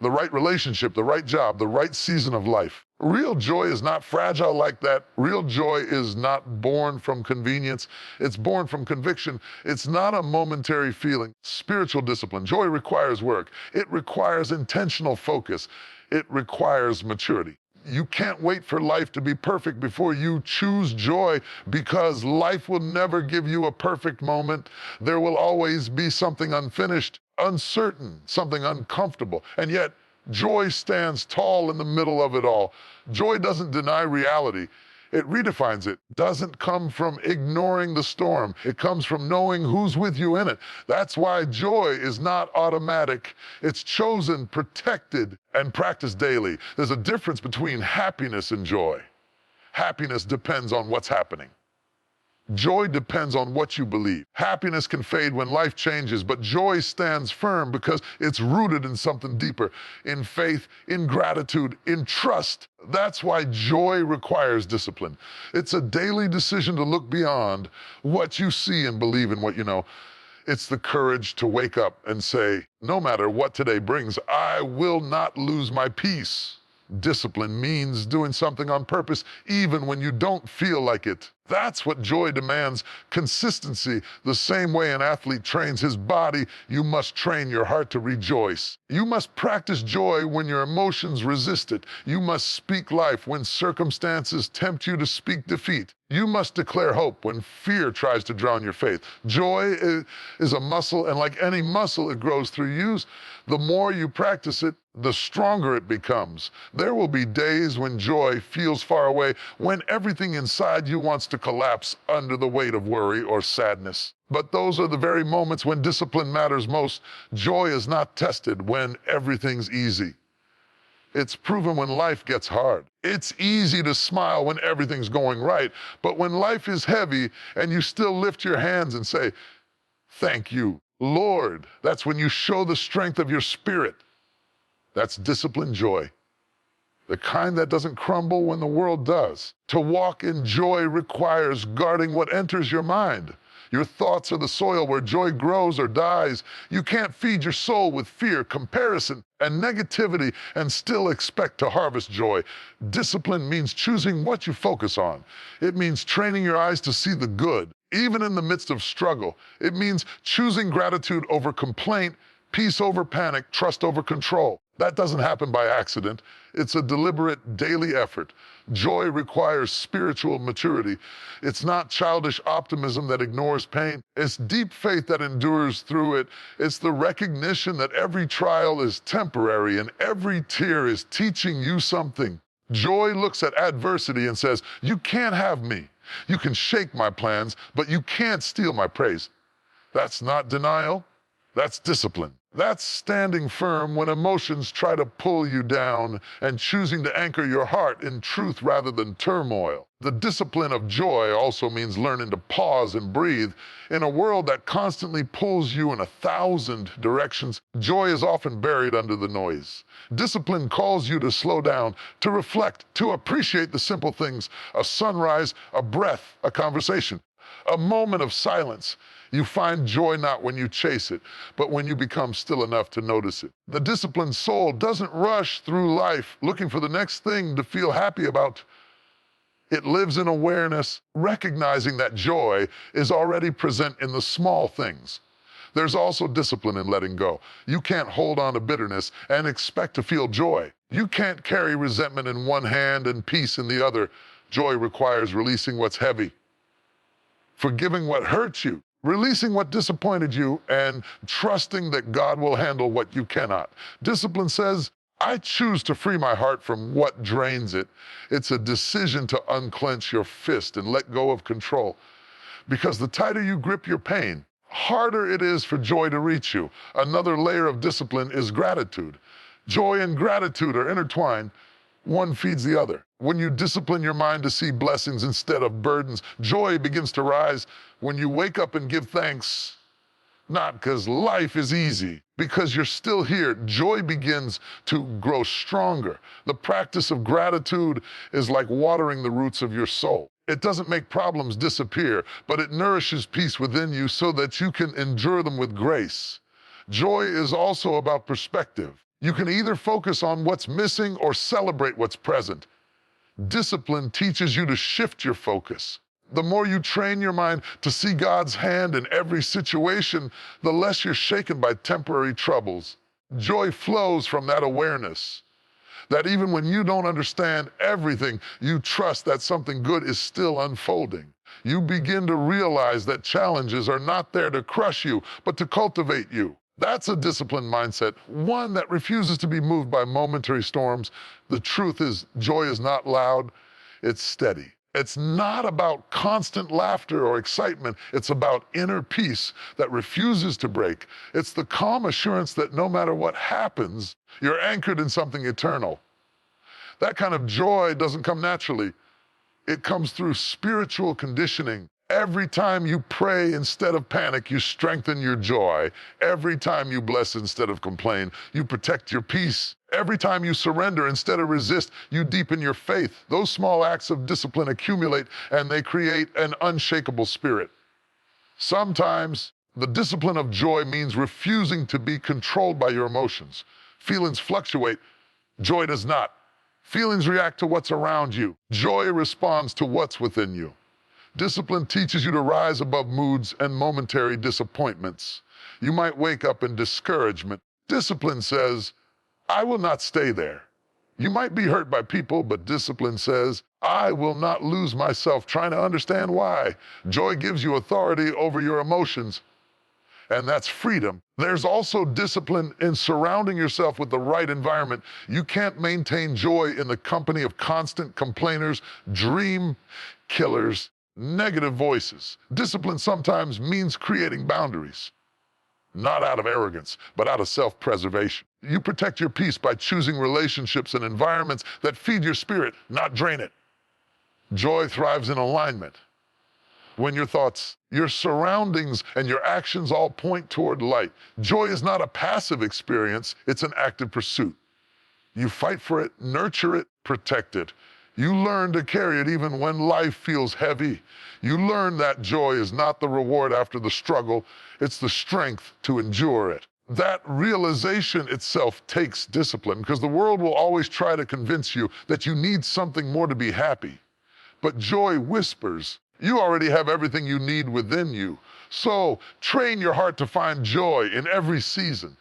the right relationship, the right job, the right season of life. Real joy is not fragile like that. Real joy is not born from convenience. It's born from conviction. It's not a momentary feeling. Spiritual discipline. Joy requires work. It requires intentional focus. It requires maturity. You can't wait for life to be perfect before you choose joy, because life will never give you a perfect moment. There will always be something unfinished, uncertain, something uncomfortable. And yet, joy stands tall in the middle of it all. Joy doesn't deny reality. It redefines it. Doesn't come from ignoring the storm. It comes from knowing who's with you in it. That's why joy is not automatic. It's chosen, protected, and practiced daily. There's a difference between happiness and joy. Happiness depends on what's happening. Joy depends on what you believe. Happiness can fade when life changes, but joy stands firm because it's rooted in something deeper, in faith, in gratitude, in trust. That's why joy requires discipline. It's a daily decision to look beyond what you see and believe in what you know. It's the courage to wake up and say, no matter what today brings, I will not lose my peace. Discipline means doing something on purpose, even when you don't feel like it. That's what joy demands: consistency. The same way an athlete trains his body, you must train your heart to rejoice. You must practice joy when your emotions resist it. You must speak life when circumstances tempt you to speak defeat. You must declare hope when fear tries to drown your faith. Joy is a muscle, and like any muscle, it grows through use. The more you practice it, the stronger it becomes. There will be days when joy feels far away, when everything inside you wants to collapse under the weight of worry or sadness. But those are the very moments when discipline matters most. Joy is not tested when everything's easy. It's proven when life gets hard. It's easy to smile when everything's going right, but when life is heavy and you still lift your hands and say, "Thank you, Lord," that's when you show the strength of your spirit. That's disciplined joy, the kind that doesn't crumble when the world does. To walk in joy requires guarding what enters your mind. Your thoughts are the soil where joy grows or dies. You can't feed your soul with fear, comparison, and negativity and still expect to harvest joy. Discipline means choosing what you focus on. It means training your eyes to see the good, even in the midst of struggle. It means choosing gratitude over complaint, peace over panic, trust over control. That doesn't happen by accident. It's a deliberate daily effort. Joy requires spiritual maturity. It's not childish optimism that ignores pain. It's deep faith that endures through it. It's the recognition that every trial is temporary and every tear is teaching you something. Joy looks at adversity and says, "You can't have me. You can shake my plans, but you can't steal my praise." That's not denial. That's discipline. That's standing firm when emotions try to pull you down and choosing to anchor your heart in truth rather than turmoil. The discipline of joy also means learning to pause and breathe. In a world that constantly pulls you in 1,000 directions, joy is often buried under the noise. Discipline calls you to slow down, to reflect, to appreciate the simple things: a sunrise, a breath, a conversation, a moment of silence. You find joy not when you chase it, but when you become still enough to notice it. The disciplined soul doesn't rush through life looking for the next thing to feel happy about. It lives in awareness, recognizing that joy is already present in the small things. There's also discipline in letting go. You can't hold on to bitterness and expect to feel joy. You can't carry resentment in one hand and peace in the other. Joy requires releasing what's heavy, forgiving what hurts you, releasing what disappointed you, and trusting that God will handle what you cannot. Discipline says, I choose to free my heart from what drains it. It's a decision to unclench your fist and let go of control. Because the tighter you grip your pain, harder it is for joy to reach you. Another layer of discipline is gratitude. Joy and gratitude are intertwined. One feeds the other. When you discipline your mind to see blessings instead of burdens, joy begins to rise. When you wake up and give thanks, not because life is easy, because you're still here, joy begins to grow stronger. The practice of gratitude is like watering the roots of your soul. It doesn't make problems disappear, but it nourishes peace within you so that you can endure them with grace. Joy is also about perspective. You can either focus on what's missing or celebrate what's present. Discipline teaches you to shift your focus. The more you train your mind to see God's hand in every situation, the less you're shaken by temporary troubles. Joy flows from that awareness that even when you don't understand everything, you trust that something good is still unfolding. You begin to realize that challenges are not there to crush you, but to cultivate you. That's a disciplined mindset, one that refuses to be moved by momentary storms. The truth is, joy is not loud, it's steady. It's not about constant laughter or excitement. It's about inner peace that refuses to break. It's the calm assurance that no matter what happens, you're anchored in something eternal. That kind of joy doesn't come naturally. It comes through spiritual conditioning Every time you pray instead of panic, you strengthen your joy. Every time you bless instead of complain, you protect your peace. Every time you surrender instead of resist, you deepen your faith. Those small acts of discipline accumulate and they create an unshakable spirit. Sometimes the discipline of joy means refusing to be controlled by your emotions. Feelings fluctuate, joy does not. Feelings react to what's around you. Joy responds to what's within you. Discipline teaches you to rise above moods and momentary disappointments. You might wake up in discouragement. Discipline says, I will not stay there. You might be hurt by people, but discipline says, I will not lose myself trying to understand why. Joy gives you authority over your emotions, and that's freedom. There's also discipline in surrounding yourself with the right environment. You can't maintain joy in the company of constant complainers, dream killers, negative voices. Discipline sometimes means creating boundaries, not out of arrogance, but out of self-preservation. You protect your peace by choosing relationships and environments that feed your spirit, not drain it. Joy thrives in alignment. When your thoughts, your surroundings, and your actions all point toward light. Joy is not a passive experience, it's an active pursuit. You fight for it, nurture it, protect it. You learn to carry it even when life feels heavy. You learn that joy is not the reward after the struggle, it's the strength to endure it. That realization itself takes discipline, because the world will always try to convince you that you need something more to be happy. But joy whispers, you already have everything you need within you. So train your heart to find joy in every season.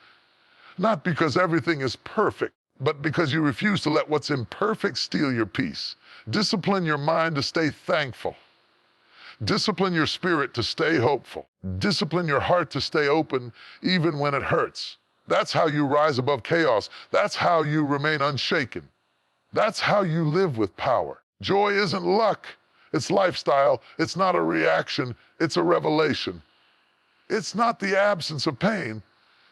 Not because everything is perfect, but because you refuse to let what's imperfect steal your peace. Discipline your mind to stay thankful. Discipline your spirit to stay hopeful. Discipline your heart to stay open even when it hurts. That's how you rise above chaos. That's how you remain unshaken. That's how you live with power. Joy isn't luck, it's lifestyle. It's not a reaction, it's a revelation. It's not the absence of pain,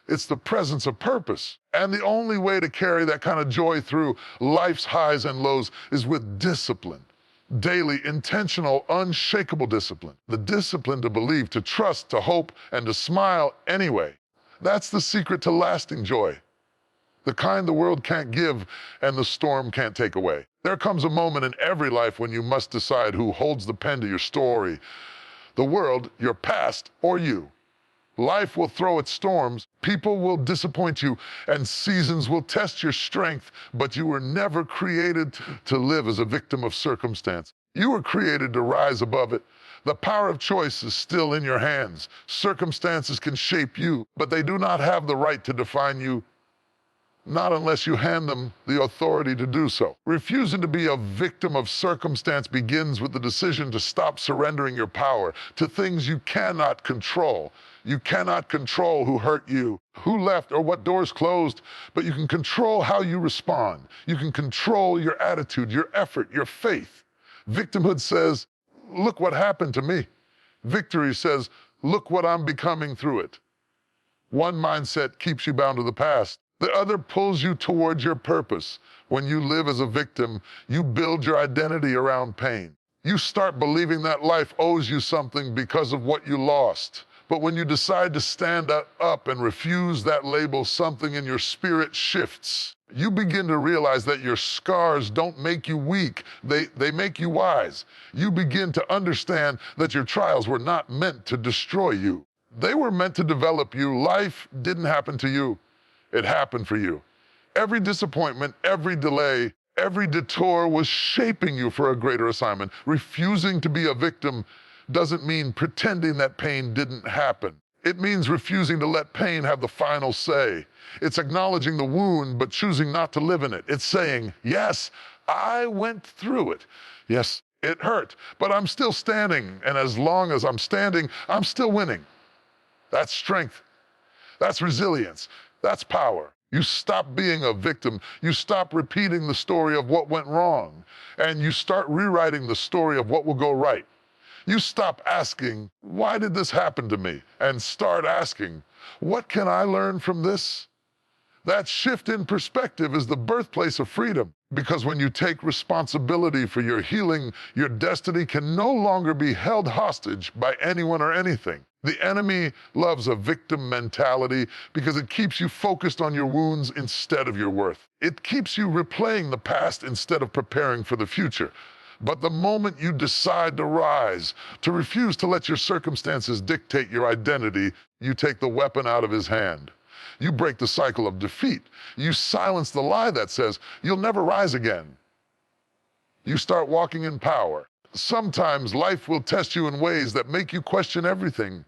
it's the presence of purpose. And the only way to carry that kind of joy through life's highs and lows is with discipline. Daily, intentional, unshakable discipline. The discipline to believe, to trust, to hope, and to smile anyway. That's the secret to lasting joy. The kind the world can't give and the storm can't take away. There comes a moment in every life when you must decide who holds the pen to your story. The world, your past, or you. Life will throw its storms, people will disappoint you, and seasons will test your strength, but you were never created to live as a victim of circumstance. You were created to rise above it. The power of choice is still in your hands. Circumstances can shape you, but they do not have the right to define you. Not unless you hand them the authority to do so. Refusing to be a victim of circumstance begins with the decision to stop surrendering your power to things you cannot control. You cannot control who hurt you, who left, or what doors closed, but you can control how you respond. You can control your attitude, your effort, your faith. Victimhood says, look what happened to me. Victory says, look what I'm becoming through it. One mindset keeps you bound to the past. The other pulls you towards your purpose. When you live as a victim, you build your identity around pain. You start believing that life owes you something because of what you lost. But when you decide to stand up and refuse that label, something in your spirit shifts. You begin to realize that your scars don't make you weak, they make you wise. You begin to understand that your trials were not meant to destroy you. They were meant to develop you. Life didn't happen to you. It happened for you. Every disappointment, every delay, every detour was shaping you for a greater assignment. Refusing to be a victim doesn't mean pretending that pain didn't happen. It means refusing to let pain have the final say. It's acknowledging the wound, but choosing not to live in it. It's saying, yes, I went through it. Yes, it hurt, but I'm still standing. And as long as I'm standing, I'm still winning. That's strength. That's resilience. That's power. You stop being a victim. You stop repeating the story of what went wrong, and you start rewriting the story of what will go right. You stop asking, why did this happen to me? And start asking, what can I learn from this? That shift in perspective is the birthplace of freedom. Because when you take responsibility for your healing, your destiny can no longer be held hostage by anyone or anything. The enemy loves a victim mentality because it keeps you focused on your wounds instead of your worth. It keeps you replaying the past instead of preparing for the future. But the moment you decide to rise, to refuse to let your circumstances dictate your identity, you take the weapon out of his hand. You break the cycle of defeat. You silence the lie that says you'll never rise again. You start walking in power. Sometimes life will test you in ways that make you question everything.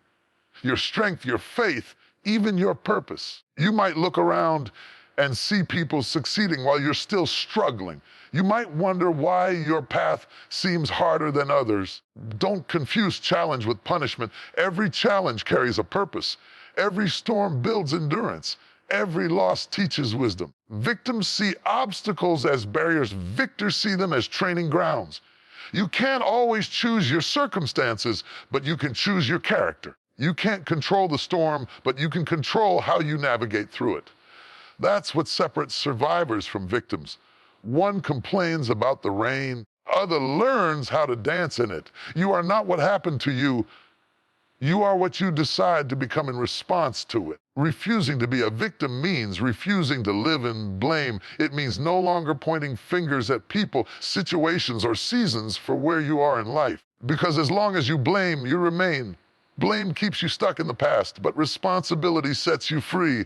Your strength, your faith, even your purpose. You might look around and see people succeeding while you're still struggling. You might wonder why your path seems harder than others. Don't confuse challenge with punishment. Every challenge carries a purpose. Every storm builds endurance. Every loss teaches wisdom. Victims see obstacles as barriers. Victors see them as training grounds. You can't always choose your circumstances, but you can choose your character. You can't control the storm, but you can control how you navigate through it. That's what separates survivors from victims. One complains about the rain, other learns how to dance in it. You are not what happened to you. You are what you decide to become in response to it. Refusing to be a victim means refusing to live in blame. It means no longer pointing fingers at people, situations, or seasons for where you are in life. Because as long as you blame, you remain. Blame keeps you stuck in the past, but responsibility sets you free.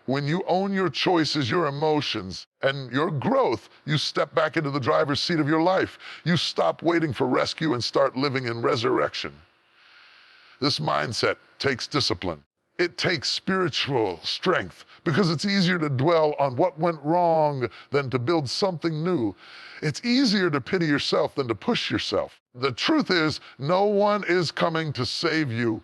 When you own your choices, your emotions, and your growth, you step back into the driver's seat of your life. You stop waiting for rescue and start living in resurrection. This mindset takes discipline. It takes spiritual strength because it's easier to dwell on what went wrong than to build something new. It's easier to pity yourself than to push yourself. The truth is, no one is coming to save you.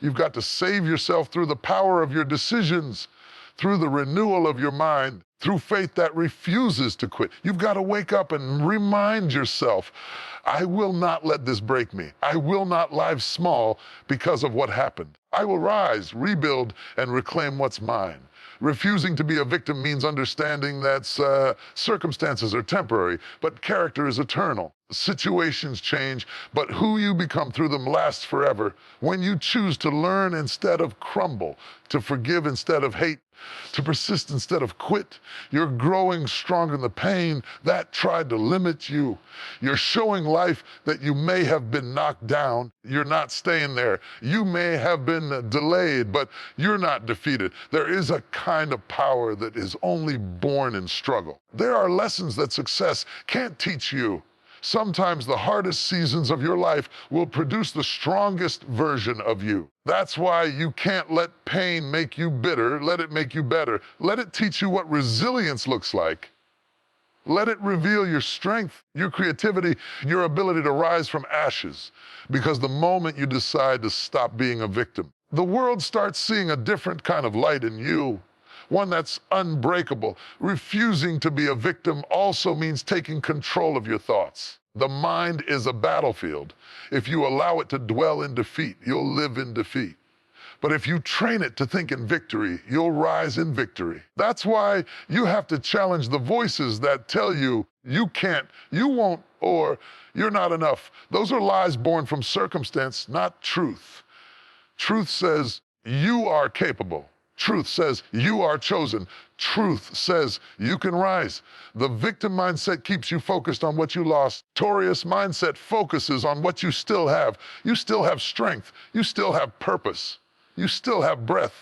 You've got to save yourself through the power of your decisions, through the renewal of your mind, through faith that refuses to quit. You've got to wake up and remind yourself, I will not let this break me. I will not lie small because of what happened. I will rise, rebuild, and reclaim what's mine. Refusing to be a victim means understanding that circumstances are temporary, but character is eternal. Situations change, but who you become through them lasts forever. When you choose to learn instead of crumble, to forgive instead of hate, to persist instead of quit, you're growing stronger than the pain that tried to limit you. You're showing life that you may have been knocked down. You're not staying there. You may have been delayed, but you're not defeated. There is a kind of power that is only born in struggle. There are lessons that success can't teach you. Sometimes the hardest seasons of your life will produce the strongest version of you. That's why you can't let pain make you bitter. Let it make you better. Let it teach you what resilience looks like. Let it reveal your strength, your creativity, your ability to rise from ashes. Because the moment you decide to stop being a victim, the world starts seeing a different kind of light in you. One that's unbreakable. Refusing to be a victim also means taking control of your thoughts. The mind is a battlefield. If you allow it to dwell in defeat, you'll live in defeat. But if you train it to think in victory, you'll rise in victory. That's why you have to challenge the voices that tell you you can't, you won't, or you're not enough. Those are lies born from circumstance, not truth. Truth says you are capable. Truth says you are chosen. Truth says you can rise. The victim mindset keeps you focused on what you lost. Victorious mindset focuses on what you still have. You still have strength. You still have purpose. You still have breath.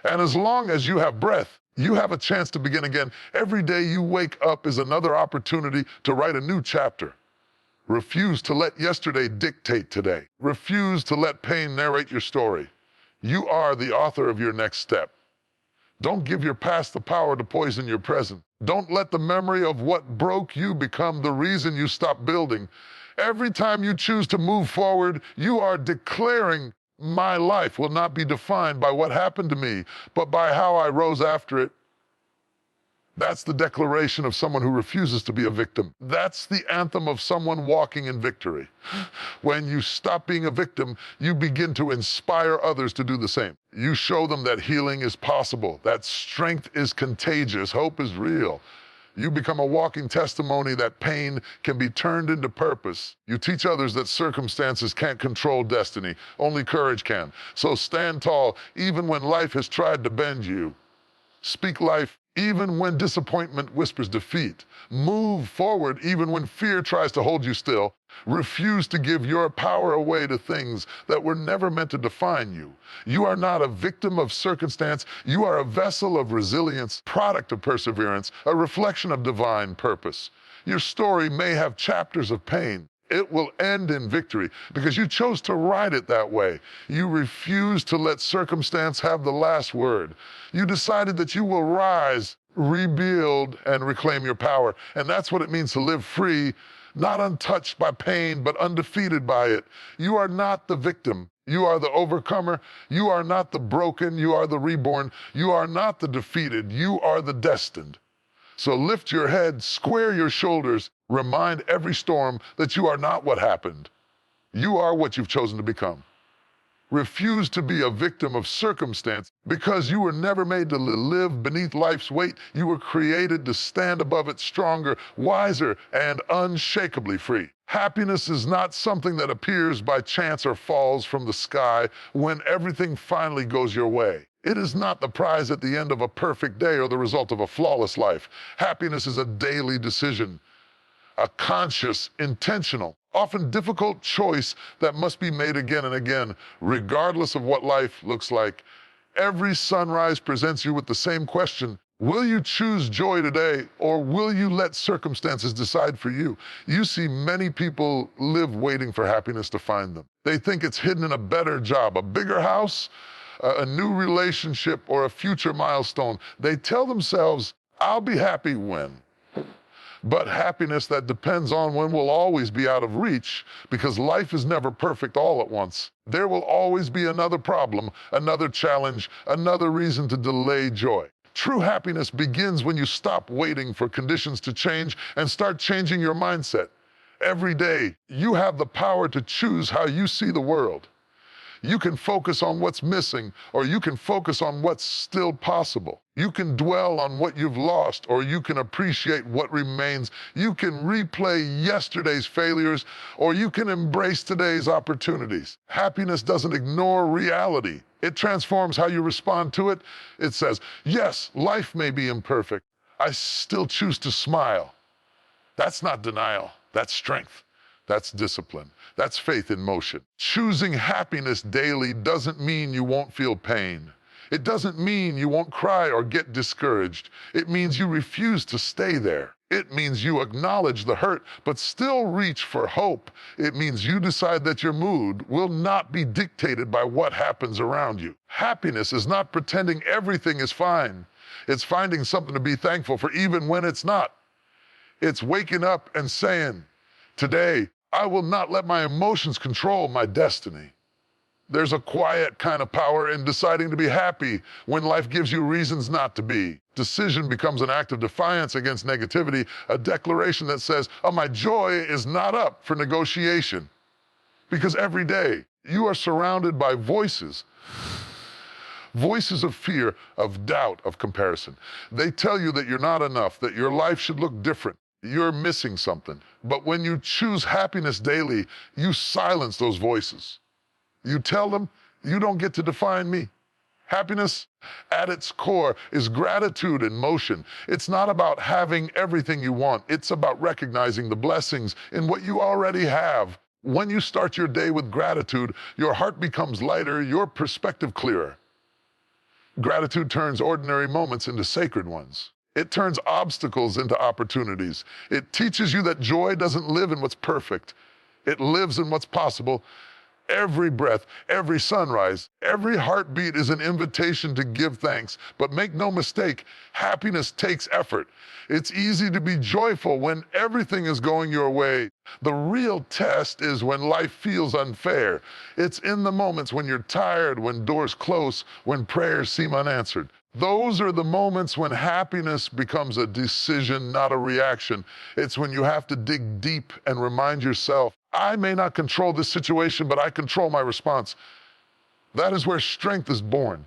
And as long as you have breath, you have a chance to begin again. Every day you wake up is another opportunity to write a new chapter. Refuse to let yesterday dictate today. Refuse to let pain narrate your story. You are the author of your next step. Don't give your past the power to poison your present. Don't let the memory of what broke you become the reason you stop building. Every time you choose to move forward, you are declaring, my life will not be defined by what happened to me, but by how I rose after it. That's the declaration of someone who refuses to be a victim. That's the anthem of someone walking in victory. When you stop being a victim, you begin to inspire others to do the same. You show them that healing is possible, that strength is contagious, hope is real. You become a walking testimony that pain can be turned into purpose. You teach others that circumstances can't control destiny, only courage can. So stand tall even when life has tried to bend you. Speak life even when disappointment whispers defeat. Move forward even when fear tries to hold you still. Refuse to give your power away to things that were never meant to define you. You are not a victim of circumstance. You are a vessel of resilience, product of perseverance, a reflection of divine purpose. Your story may have chapters of pain. It will end in victory because you chose to write it that way. You refused to let circumstance have the last word. You decided that you will rise, rebuild, and reclaim your power. And that's what it means to live free, not untouched by pain, but undefeated by it. You are not the victim. You are the overcomer. You are not the broken. You are the reborn. You are not the defeated. You are the destined. So lift your head, square your shoulders, remind every storm that you are not what happened. You are what you've chosen to become. Refuse to be a victim of circumstance because you were never made to live beneath life's weight. You were created to stand above it stronger, wiser, and unshakably free. Happiness is not something that appears by chance or falls from the sky when everything finally goes your way. It is not the prize at the end of a perfect day or the result of a flawless life. Happiness is a daily decision, a conscious, intentional, often difficult choice that must be made again and again, regardless of what life looks like. Every sunrise presents you with the same question. Will you choose joy today, or will you let circumstances decide for you? You see, many people live waiting for happiness to find them. They think it's hidden in a better job, a bigger house, a new relationship, or a future milestone. They tell themselves, I'll be happy when. But happiness that depends on when will always be out of reach because life is never perfect all at once. There will always be another problem, another challenge, another reason to delay joy. True happiness begins when you stop waiting for conditions to change and start changing your mindset. Every day, you have the power to choose how you see the world. You can focus on what's missing, or you can focus on what's still possible. You can dwell on what you've lost, or you can appreciate what remains. You can replay yesterday's failures, or you can embrace today's opportunities. Happiness doesn't ignore reality. It transforms how you respond to it. It says, yes, life may be imperfect. I still choose to smile. That's not denial, that's strength. That's discipline. That's faith in motion. Choosing happiness daily doesn't mean you won't feel pain. It doesn't mean you won't cry or get discouraged. It means you refuse to stay there. It means you acknowledge the hurt, but still reach for hope. It means you decide that your mood will not be dictated by what happens around you. Happiness is not pretending everything is fine. It's finding something to be thankful for even when it's not. It's waking up and saying, today, I will not let my emotions control my destiny. There's a quiet kind of power in deciding to be happy when life gives you reasons not to be. Decision becomes an act of defiance against negativity, a declaration that says, oh, my joy is not up for negotiation. Because every day, you are surrounded by voices. Voices of fear, of doubt, of comparison. They tell you that you're not enough, that your life should look different. You're missing something. But when you choose happiness daily, you silence those voices. You tell them, you don't get to define me. Happiness, at its core, is gratitude in motion. It's not about having everything you want. It's about recognizing the blessings in what you already have. When you start your day with gratitude, your heart becomes lighter, your perspective clearer. Gratitude turns ordinary moments into sacred ones. It turns obstacles into opportunities. It teaches you that joy doesn't live in what's perfect. It lives in what's possible. Every breath, every sunrise, every heartbeat is an invitation to give thanks. But make no mistake, happiness takes effort. It's easy to be joyful when everything is going your way. The real test is when life feels unfair. It's in the moments when you're tired, when doors close, when prayers seem unanswered. Those are the moments when happiness becomes a decision, not a reaction. It's when you have to dig deep and remind yourself, I may not control this situation, but I control my response. That is where strength is born,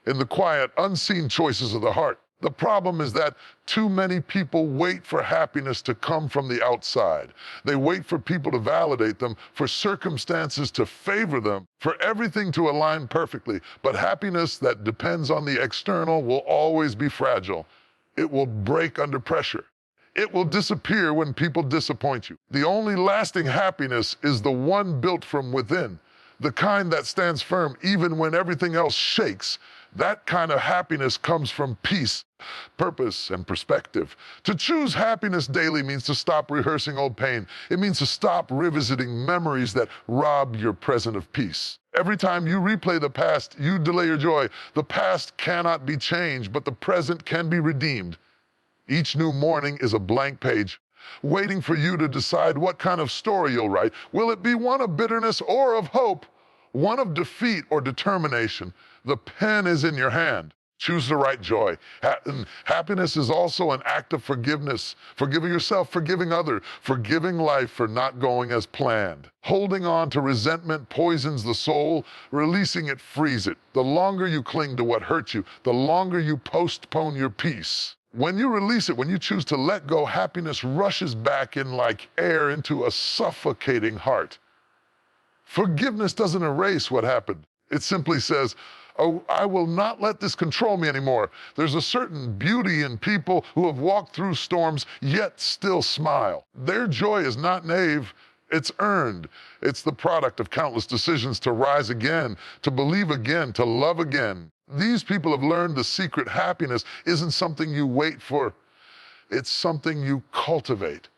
in the quiet, unseen choices of the heart. The problem is that too many people wait for happiness to come from the outside. They wait for people to validate them, for circumstances to favor them, for everything to align perfectly. But happiness that depends on the external will always be fragile. It will break under pressure. It will disappear when people disappoint you. The only lasting happiness is the one built from within, the kind that stands firm even when everything else shakes. That kind of happiness comes from peace, purpose, and perspective. To choose happiness daily means to stop rehearsing old pain. It means to stop revisiting memories that rob your present of peace. Every time you replay the past, you delay your joy. The past cannot be changed, but the present can be redeemed. Each new morning is a blank page, waiting for you to decide what kind of story you'll write. Will it be one of bitterness or of hope? One of defeat or determination? The pen is in your hand. Choose the right joy. Happiness is also an act of forgiveness. Forgiving yourself, forgiving others, forgiving life for not going as planned. Holding on to resentment poisons the soul. Releasing it frees it. The longer you cling to what hurt you, the longer you postpone your peace. When you release it, when you choose to let go, happiness rushes back in like air into a suffocating heart. Forgiveness doesn't erase what happened. It simply says, oh, I will not let this control me anymore. There's a certain beauty in people who have walked through storms yet still smile. Their joy is not naive, it's earned. It's the product of countless decisions to rise again, to believe again, to love again. These people have learned the secret. Happiness isn't something you wait for. It's something you cultivate.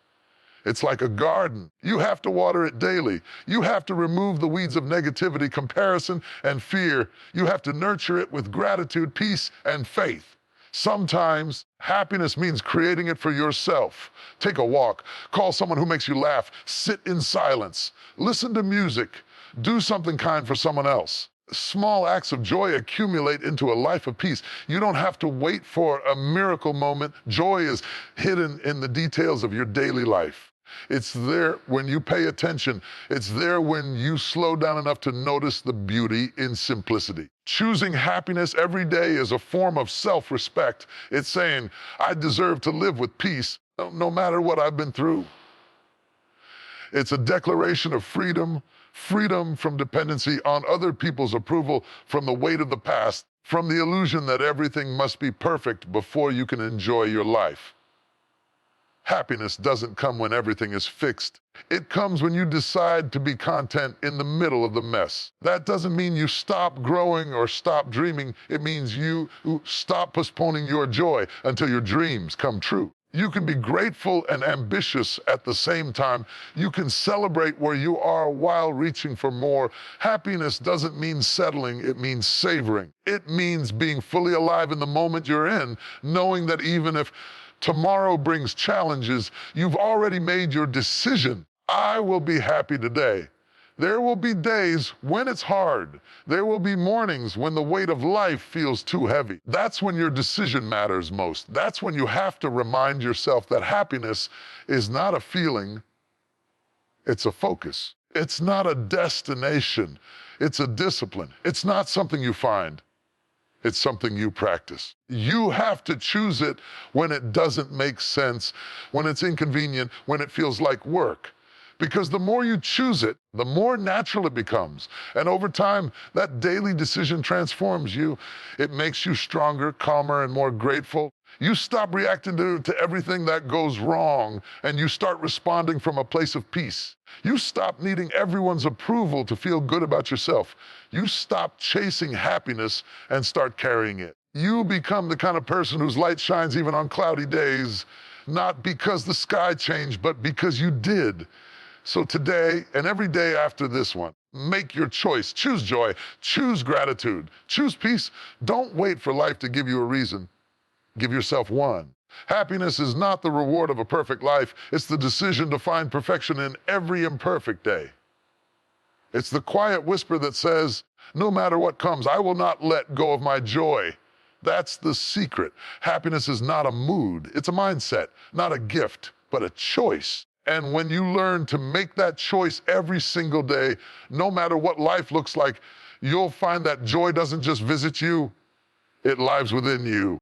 It's like a garden. You have to water it daily. You have to remove the weeds of negativity, comparison, and fear. You have to nurture it with gratitude, peace, and faith. Sometimes happiness means creating it for yourself. Take a walk. Call someone who makes you laugh. Sit in silence. Listen to music. Do something kind for someone else. Small acts of joy accumulate into a life of peace. You don't have to wait for a miracle moment. Joy is hidden in the details of your daily life. It's there when you pay attention. It's there when you slow down enough to notice the beauty in simplicity. Choosing happiness every day is a form of self-respect. It's saying, I deserve to live with peace no matter what I've been through. It's a declaration of freedom, freedom from dependency on other people's approval, from the weight of the past, from the illusion that everything must be perfect before you can enjoy your life. Happiness doesn't come when everything is fixed. It comes when you decide to be content in the middle of the mess. That doesn't mean you stop growing or stop dreaming. It means you stop postponing your joy until your dreams come true. You can be grateful and ambitious at the same time. You can celebrate where you are while reaching for more. Happiness doesn't mean settling, it means savoring. It means being fully alive in the moment you're in, knowing that even if tomorrow brings challenges, you've already made your decision. I will be happy today. There will be days when it's hard. There will be mornings when the weight of life feels too heavy. That's when your decision matters most. That's when you have to remind yourself that happiness is not a feeling, it's a focus. It's not a destination, it's a discipline. It's not something you find. It's something you practice. You have to choose it when it doesn't make sense, when it's inconvenient, when it feels like work. Because the more you choose it, the more natural it becomes. And over time, that daily decision transforms you. It makes you stronger, calmer, and more grateful. You stop reacting to everything that goes wrong, and you start responding from a place of peace. You stop needing everyone's approval to feel good about yourself. You stop chasing happiness and start carrying it. You become the kind of person whose light shines even on cloudy days, not because the sky changed, but because you did. So today and every day after this one, make your choice. Choose joy, choose gratitude, choose peace. Don't wait for life to give you a reason. Give yourself one. Happiness is not the reward of a perfect life. It's the decision to find perfection in every imperfect day. It's the quiet whisper that says, no matter what comes, I will not let go of my joy. That's the secret. Happiness is not a mood. It's a mindset, not a gift, but a choice. And when you learn to make that choice every single day, no matter what life looks like, you'll find that joy doesn't just visit you, it lives within you.